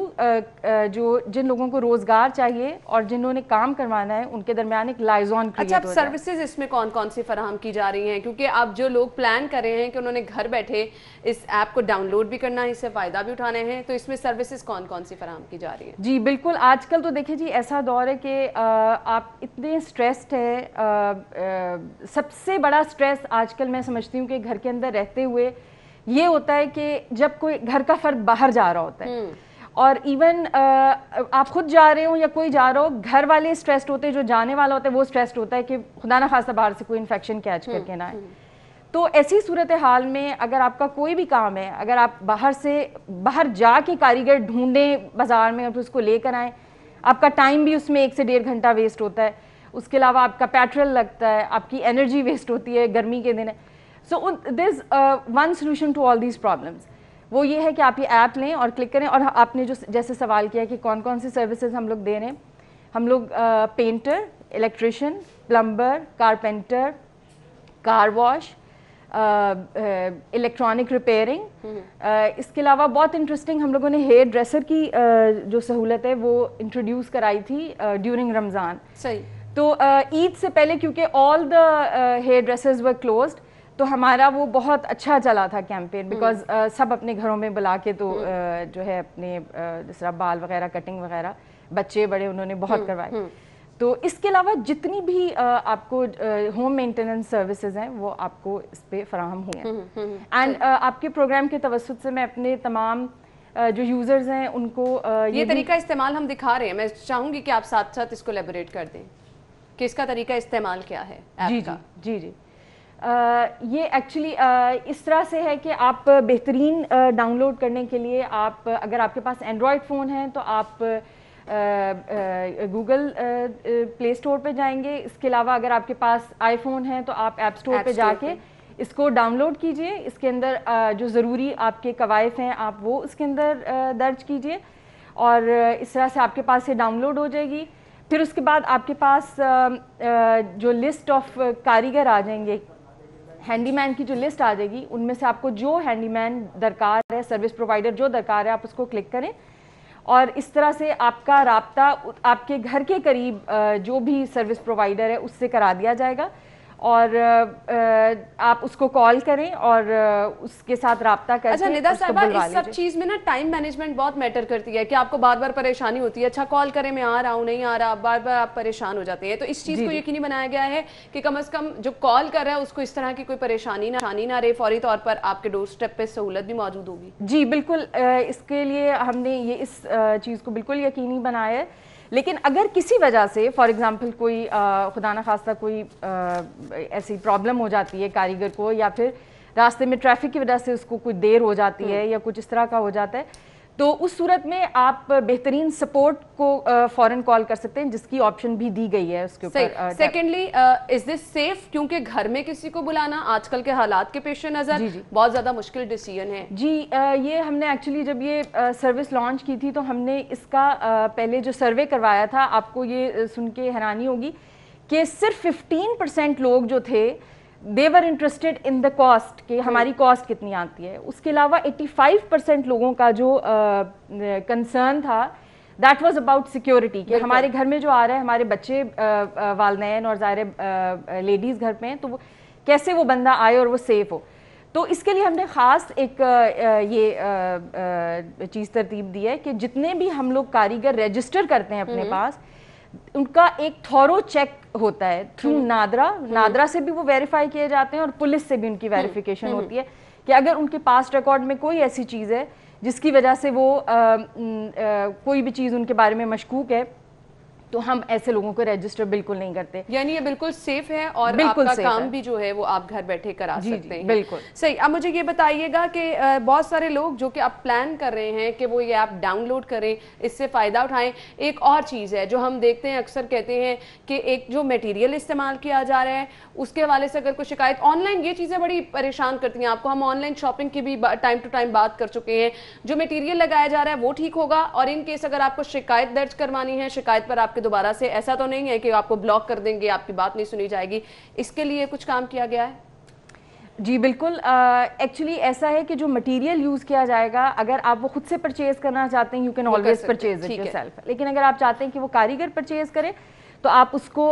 جو جن لوگوں کو روزگار چاہیے اور جنہوں نے کام کروانا ہے ان کے درمیان ایک لائزون کریٹ ہو جائے. اچھا, سروسز اس میں کون کون سی فراہم کی جا رہی ہیں, کیونکہ اب جو لوگ پلان کر رہے ہیں کہ انہوں نے گھر بیٹھے اس ایپ کو ڈاؤن لوڈ بھی کرنا ہے, اس سے فائدہ بھی اٹھانے ہیں, تو اس میں سروسز کون کون سی فراہم کی جا رہی ہیں؟ جی بالکل. آج کل تو دیکھیں جی ایسا دور ہے کہ آپ اتنے اسٹریسڈ ہیں, سب سے بڑا اسٹریس آج کل میں سمجھتی ہوں کہ گھر کے اندر رہتے ہوئے یہ ہوتا ہے کہ جب کوئی گھر کا فرد باہر جا رہا ہوتا ہے اور ایون آپ خود جا رہے ہو یا کوئی جا رہا ہو, گھر والے اسٹریسڈ ہوتے ہیں, جو جانے والا ہوتا ہے وہ اسٹریسڈ ہوتا ہے کہ خدا نہ خواستہ باہر سے کوئی انفیکشن کیچ کر کے نہ آئے. تو ایسی صورتحال میں اگر آپ کا کوئی بھی کام ہے, اگر آپ باہر جا کے کاریگر ڈھونڈیں بازار میں اور پھر اس کو لے کر آئیں, آپ کا ٹائم بھی اس میں 1 سے 1.5 گھنٹہ ویسٹ ہوتا ہے. اس کے علاوہ آپ کا پیٹرول لگتا ہے, آپ کی انرجی ویسٹ ہوتی ہے, گرمی کے دن ہے. So there is one solution to all these problems. وہ یہ ہے کہ آپ یہ ایپ لیں اور کلک کریں. اور آپ نے جو جیسے سوال کیا کہ کون کون سی سروسز ہم لوگ دے رہے ہیں, ہم لوگ painter, electrician, plumber, carpenter, car wash, electronic repairing. اس کے علاوہ بہت انٹرسٹنگ ہم لوگوں نے ہیئر ڈریسر کی جو سہولت ہے وہ انٹروڈیوس کرائی تھی ڈیورنگ رمضان. صحیح. تو عید سے پہلے کیونکہ آل دا ہیئر ڈریسرز ور کلوزڈ, تو ہمارا وہ بہت اچھا چلا تھا کیمپین, بیکاز سب اپنے گھروں میں بلا کے تو جو ہے اپنے جس طرح بال وغیرہ, کٹنگ وغیرہ, بچے بڑے انہوں نے بہت کروائے. تو اس کے علاوہ جتنی بھی آپ کو ہوم مینٹیننس سروسز ہیں وہ آپ کو اس پہ فراہم ہوئے ہیں. اینڈ آپ کے پروگرام کے توسط سے میں اپنے تمام جو یوزرز ہیں ان کو یہ طریقہ استعمال ہم دکھا رہے ہیں. میں چاہوں گی کہ آپ ساتھ ساتھ اس کو لیبوریٹ کر دیں کہ اس کا طریقہ استعمال کیا ہے ایپ کا. جی یہ ایکچولی اس طرح سے ہے کہ آپ بہترین ڈاؤن لوڈ کرنے کے لیے آپ اگر آپ کے پاس اینڈرائڈ فون ہے تو آپ گوگل پلے اسٹور پہ جائیں گے. اس کے علاوہ اگر آپ کے پاس آئی فون ہے تو آپ ایپ اسٹور پہ جا کے اس کو ڈاؤن لوڈ کیجئے. اس کے اندر جو ضروری آپ کے قوائف ہیں آپ وہ اس کے اندر درج کیجئے اور اس طرح سے آپ کے پاس یہ ڈاؤن لوڈ ہو جائے گی. پھر اس کے بعد آپ کے پاس جو لسٹ آف کاریگر آ جائیں گے, ہینڈی مین کی جو لسٹ آ جائے گی, ان میں سے آپ کو جو ہینڈی مین درکار ہے, سروس پرووائڈر جو درکار ہے, آپ اس کو کلک کریں اور اس طرح سے آپ کا رابطہ آپ کے گھر کے قریب جو بھی سروس پرووائڈر ہے اس سے کرا دیا جائے گا اور آپ اس کو کال کریں اور اس کے ساتھ رابطہ کر کے. اچھا ندا صاحبہ, اس سب چیز میں نا ٹائم مینجمنٹ بہت میٹر کرتی ہے کہ آپ کو بار بار پریشانی ہوتی ہے, اچھا کال کریں میں آ رہا ہوں, نہیں آ رہا, بار بار آپ پریشان ہو جاتے ہیں. تو اس چیز کو یقینی بنایا گیا ہے کہ کم از کم جو کال کر رہا ہے اس کو اس طرح کی کوئی پریشانی نہ رہے, فوری طور پر آپ کے ڈور اسٹیپ پہ سہولت بھی موجود ہوگی. جی بالکل, اس کے لیے ہم نے یہ اس چیز کو بالکل یقینی بنایا ہے. لیکن اگر کسی وجہ سے فار ایگزامپل کوئی خدا نہ خواستہ کوئی ایسی پرابلم ہو جاتی ہے کاریگر کو, یا پھر راستے میں ٹریفک کی وجہ سے اس کو کوئی دیر ہو جاتی ہے یا کچھ اس طرح کا ہو جاتا ہے, تو اس صورت میں آپ بہترین سپورٹ کو فوراً کال کر سکتے ہیں, جس کی آپشن بھی دی گئی ہے اس کے اوپر. سیکنڈلی, از دس سیف, کیونکہ گھر میں کسی کو بلانا آج کل کے حالات کے پیش نظر بہت زیادہ مشکل ڈیسیژن ہے. جی یہ ہم نے ایکچولی جب یہ سروس لانچ کی تھی تو ہم نے اس کا پہلے جو سروے کروایا تھا, آپ کو یہ سن کے حیرانی ہوگی کہ صرف 15% لوگ جو تھے they were interested in the cost کہ ہماری کاسٹ کتنی آتی ہے. اس کے علاوہ 85% لوگوں کا جو کنسرن تھا that was about security کہ ہمارے گھر میں جو آ رہا ہے, ہمارے بچے والدین اور ظاہر لیڈیز گھر پہ ہیں, تو کیسے وہ بندہ آئے اور وہ سیف ہو. تو اس کے لیے ہم نے خاص ایک یہ چیز ترتیب دی ہے کہ جتنے بھی ہم لوگ کاریگر رجسٹر کرتے ہیں اپنے پاس, ان کا ایک تھورو چیک ہوتا ہے تھرو نادرا سے بھی وہ ویریفائی کیے جاتے ہیں اور پولیس سے بھی ان کی ویریفیکیشن ہوتی ہے کہ اگر ان کے پاس ریکارڈ میں کوئی ایسی چیز ہے جس کی وجہ سے وہ کوئی بھی چیز ان کے بارے میں مشکوک ہے, تو ہم ایسے لوگوں کو رجسٹر بالکل نہیں کرتے. یعنی یہ بالکل سیف ہے اور آپ کا کام بھی جو ہے وہ آپ گھر بیٹھے کرا سکتے ہیں. بالکل صحیح. اب مجھے یہ بتائیے گا کہ بہت سارے لوگ جو کہ آپ پلان کر رہے ہیں کہ وہ یہ ایپ ڈاؤن لوڈ کریں, اس سے فائدہ اٹھائیں. ایک اور چیز ہے جو ہم دیکھتے ہیں, اکثر کہتے ہیں کہ ایک جو میٹیریل استعمال کیا جا رہا ہے اس کے حوالے سے اگر کوئی شکایت, آن لائن یہ چیزیں بڑی پریشان کرتی ہیں آپ کو. ہم آن لائن شاپنگ کی بھی ٹائم ٹو ٹائم بات کر چکے ہیں. جو میٹیریل لگایا جا رہا ہے وہ ٹھیک ہوگا, اور ان کیس اگر آپ کو شکایت درج کروانی ہے, شکایت پر آپ کے دوبارہ سے ایسا تو نہیں ہے کہ آپ کو بلاک کر دیں گے, آپ کی بات نہیں سنی جائے گی, اس کے لیے کچھ کام کیا گیا ہے؟ جی بالکل, ایکچولی ایسا ہے کہ جو مٹیریل یوز کیا جائے گا, اگر آپ وہ خود سے پرچیز کرنا چاہتے ہیں, you can always purchase it your self. لیکن اگر آپ چاہتے ہیں کہ وہ کاریگر پرچیز کرے تو آپ اس کو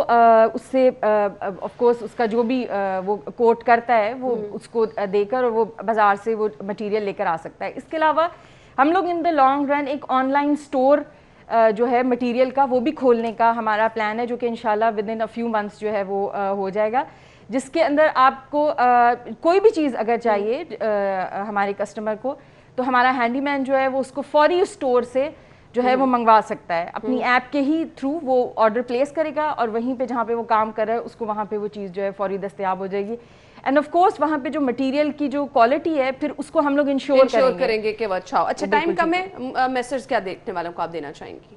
اس سے آف کورس اس کا جو بھی وہ کوٹ کرتا ہے وہ اس کو دے کر اور وہ بازار سے وہ مٹیریل لے کر آ سکتا ہے. اس کے علاوہ ہم لوگ ان دا لانگ رن ایک آن لائن اسٹور جو ہے مٹیریل کا وہ بھی کھولنے کا ہمارا پلان ہے, جو کہ انشاءاللہ with in a few months جو ہے وہ ہو جائے گا, جس کے اندر آپ کو کوئی بھی چیز اگر چاہیے ہمارے کسٹمر کو, تو ہمارا ہینڈی مین جو ہے وہ اس کو فوری اسٹور سے جو ہے وہ منگوا سکتا ہے, اپنی ایپ کے ہی تھرو وہ آرڈر پلیس کرے گا اور وہیں پہ جہاں پہ وہ کام کر رہا ہے اس کو وہاں پہ وہ چیز جو ہے فوری دستیاب ہو جائے گی. اینڈ آف کورس وہاں پہ جو مٹیریل کی جو کوالٹی ہے پھر اس کو ہم لوگ انشور کریں گے کہ وہ اچھا ہو. اچھا ٹائم کم ہے, میسج کیا دیکھنے والوں کو آپ دینا چاہیں گی؟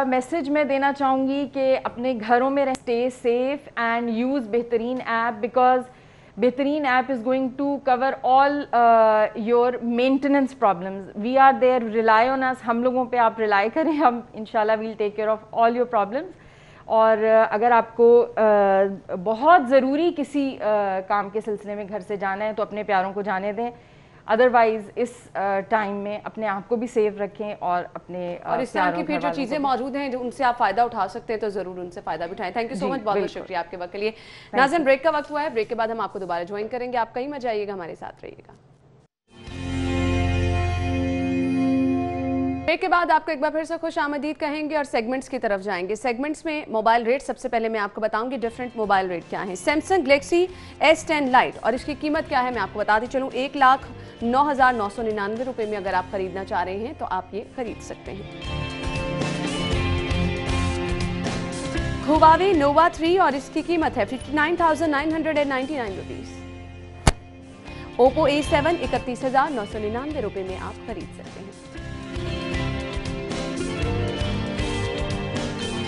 میسج میں دینا چاہوں گی کہ اپنے گھروں میں stay safe and use Behtareen app, because Behtareen app is going to cover all your maintenance problems. We are there, rely on us, ہم لوگوں پہ آپ ریلائی کریں, ہم انشاءاللہ we'll take care of all your problems. اور اگر آپ کو بہت ضروری کسی کام کے سلسلے میں گھر سے جانا ہے تو اپنے پیاروں کو جانے دیں, ادروائز اس ٹائم میں اپنے آپ کو بھی سیف رکھیں اور اپنے اور اسلام کی پھر جو چیزیں موجود ہیں جو ان سے آپ فائدہ اٹھا سکتے ہیں تو ضرور ان سے فائدہ بھی اٹھائیں. تھینک یو سو مچ, بہت بہت شکریہ آپ کے وقت کے لیے. ناظرین بریک کا وقت ہوا ہے, بریک کے بعد ہم آپ کو دوبارہ جوائن کریں گے. آپ کہیں مت جائیے گا, ہمارے ساتھ رہیے گا. بریک کے بعد آپ کو ایک بار پھر سے خوش آمدید کہیں گے اور سیگمنٹس کی طرف جائیں گے. سیگمنٹس میں موبائل ریٹ, سب سے پہلے میں آپ کو بتاؤں گی ڈیفرنٹ موبائل ریٹ کیا ہیں. سیمسنگ گلیکسی S10 لائٹ, اور اس کی قیمت کیا ہے میں آپ کو بتا دی چلوں, 1,09,999 روپے میں اگر آپ خریدنا چاہ رہے ہیں تو آپ یہ خرید سکتے ہیں. ہواوی نووا 3 اور اس کی قیمت ہے 59,999 روپیز. اوپو A7 31,999 روپے میں آپ خرید سکتے ہیں.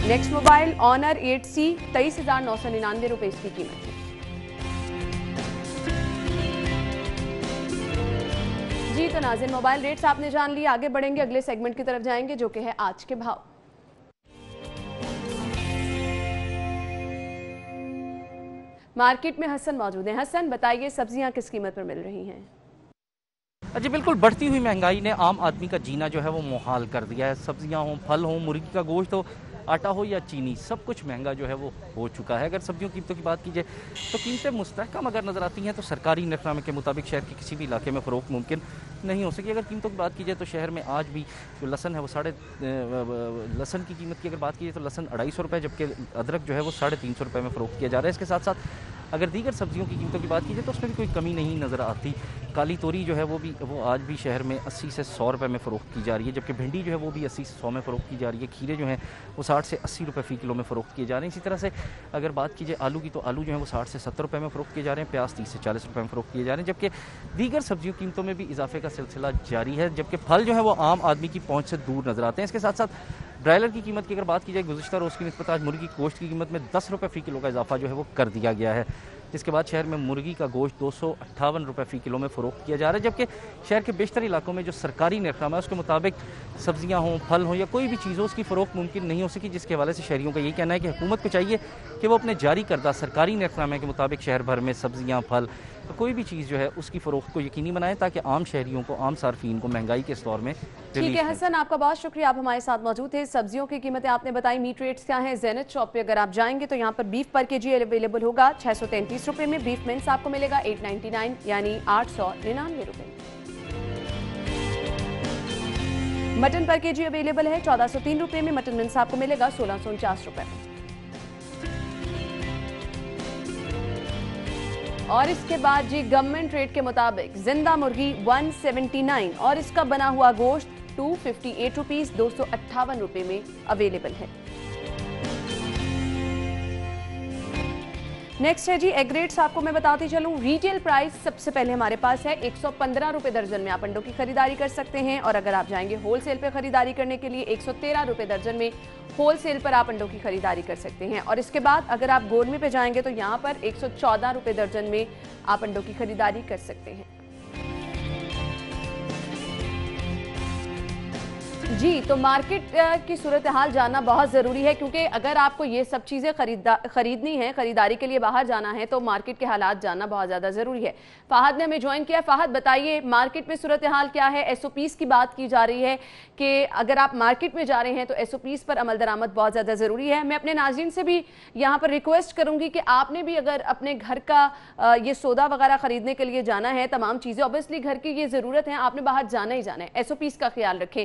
نیکسٹ موبائل آنر 8C 23,999 روپے اس کی قیمت ہے. جی تو ناظرین موبائل ریٹس آپ نے جان لی, آگے بڑھیں گے, اگلے سیگمنٹ کی طرف جائیں گے جو کہ ہے آج کے بھاؤ. مارکیٹ میں حسن موجود ہیں. حسن بتائیے سبزیاں کس قیمت پر مل رہی ہیں؟ جی بالکل, بڑھتی ہوئی مہنگائی نے عام آدمی کا جینا جو ہے وہ محال کر دیا ہے. سبزیاں ہوں, پھل ہوں, مرغی کا گوشت ہو, آٹا ہو یا چینی, سب کچھ مہنگا جو ہے وہ ہو چکا ہے. اگر سبزیوں کی قیمتوں کی بات کی جائے تو قیمتیں مستحکم اگر نظر آتی ہیں تو سرکاری نرخنامے کے مطابق شہر کے کسی بھی علاقے میں فروخت ممکن نہیں ہو سکی. اگر قیمتوں کی بات کی جائے تو شہر میں آج بھی جو لہسن ہے وہ لہسن کی قیمت کی اگر بات کی جائے تو لہسن 250 روپے, جبکہ ادرک جو ہے وہ 350 روپے میں فروخت کیا جا رہا ہے. اس کے ساتھ ساتھ اگر دیگر سبزیوں کی قیمتوں کی بات کی جائے تو اس میں بھی کوئی کمی نہیں نظر آتی. کالی توری جو ہے وہ آج بھی شہر میں 80 سے 100 روپے میں فروخت کی جا رہی ہے, جبکہ بھنڈی جو ہے وہ بھی 80 سے 100 میں فروخت کی جا رہی ہے. کھیرے جو ہیں وہ 60 سے 80 روپے فی کلو میں فروخت کیے جا رہے ہیں. اسی طرح سے اگر بات کی جائے آلو کی تو آلو جو ہے وہ 60 سے 70 روپے میں فروخت کیے جا رہے ہیں. پیاز 30 سے 40 روپے میں فروخت کیے جا رہے ہیں, جبکہ دیگر سبزیوں کی قیمتوں میں بھی اضافے کا سلسلہ جاری ہے. جبکہ پھل جو ہے وہ عام آدمی کی پہنچ سے دور نظر آتے ہیں. اس کے ساتھ ساتھ برائلر کی قیمت کی اگر بات کی جائے گزشتہ روز کی نسبت آج مرغی گوشت کی قیمت میں 10 روپے فی کلو کا اضافہ جو ہے وہ کر دیا گیا ہے. جس کے بعد شہر میں مرغی کا گوشت 258 روپے فی کلو میں فروخت کیا جا رہا ہے, جبکہ شہر کے بیشتر علاقوں میں جو سرکاری نرخنامہ ہے اس کے مطابق سبزیاں ہوں, پھل ہوں یا کوئی بھی چیز ہو اس کی فروخت ممکن نہیں ہو سکی. جس کے حوالے سے شہریوں کا یہی کہنا ہے کہ حکومت کو چاہیے کہ وہ اپنے جاری کردہ سرکاری نرخنامے کے مطابق شہر بھر میں سبزیاں, پھل, کوئی بھی چیز جو ہے اس کی فروخت کو یقینی بنائیں تاکہ عام شہریوں کو, عام صارفین کو مہنگائی کے اس دور میں ٹھیک ہے. حسن آپ کا بہت شکریہ, آپ ہمارے ساتھ موجود تھے. سبزیوں کی قیمتیں آپ نے بتائی, میٹ ریٹس کیا ہیں. زینت شاپ پہ اگر آپ جائیں گے تو یہاں پر بیف پر کے جی اویلیبل ہوگا 633 روپے میں. بیف منس آپ کو ملے گا 899 یعنی 899 روپے میں. مٹن پر کے جی اویلیبل ہے 1403 روپے میں. مٹن منس آپ کو ملے گا 1649 روپے میں. اور اس کے بعد جی گورنمنٹ ریٹ کے مطابق زندہ مرغی 179 اور اس کا بنا ہوا گوشت 258 روپیز 258 روپے میں اویلیبل ہے. نیکسٹ ہے جی ایگ ریٹس آپ کو میں بتاتی چلوں. ریٹیل پرائس سب سے پہلے ہمارے پاس ہے 115 روپے درجن میں آپ انڈوں کی خریداری کر سکتے ہیں, اور اگر آپ جائیں گے ہول سیل پہ خریداری کرنے کے لیے 113 روپے درجن میں ہول سیل پر آپ انڈوں کی خریداری کر سکتے ہیں. اور اس کے بعد اگر آپ گورمے پہ جائیں گے تو یہاں پر 114 روپے درجن میں آپ انڈوں کی خریداری کر سکتے ہیں. جی تو مارکیٹ کی صورتحال جاننا بہت ضروری ہے, کیونکہ اگر آپ کو یہ سب چیزیں خریدنی ہیں, خریداری کے لیے باہر جانا ہے تو مارکیٹ کے حالات جاننا بہت زیادہ ضروری ہے. فہد نے ہمیں جوائن کیا. فہد بتائیے مارکیٹ میں صورتحال کیا ہے. ایس او پیز کی بات کی جا رہی ہے کہ اگر آپ مارکیٹ میں جا رہے ہیں تو ایس او پیز پر عمل درآمد بہت زیادہ ضروری ہے. میں اپنے ناظرین سے بھی یہاں پر ریکویسٹ کروں گی کہ آپ نے بھی اگر اپنے گھر کا یہ سودا وغیرہ خریدنے کے لیے جانا ہے, تمام چیزیں اوبیسلی گھر کی یہ ضرورت ہیں, آپ نے باہر جانا ہی جانا ہے, ایس او پیز کا خیال رکھیں.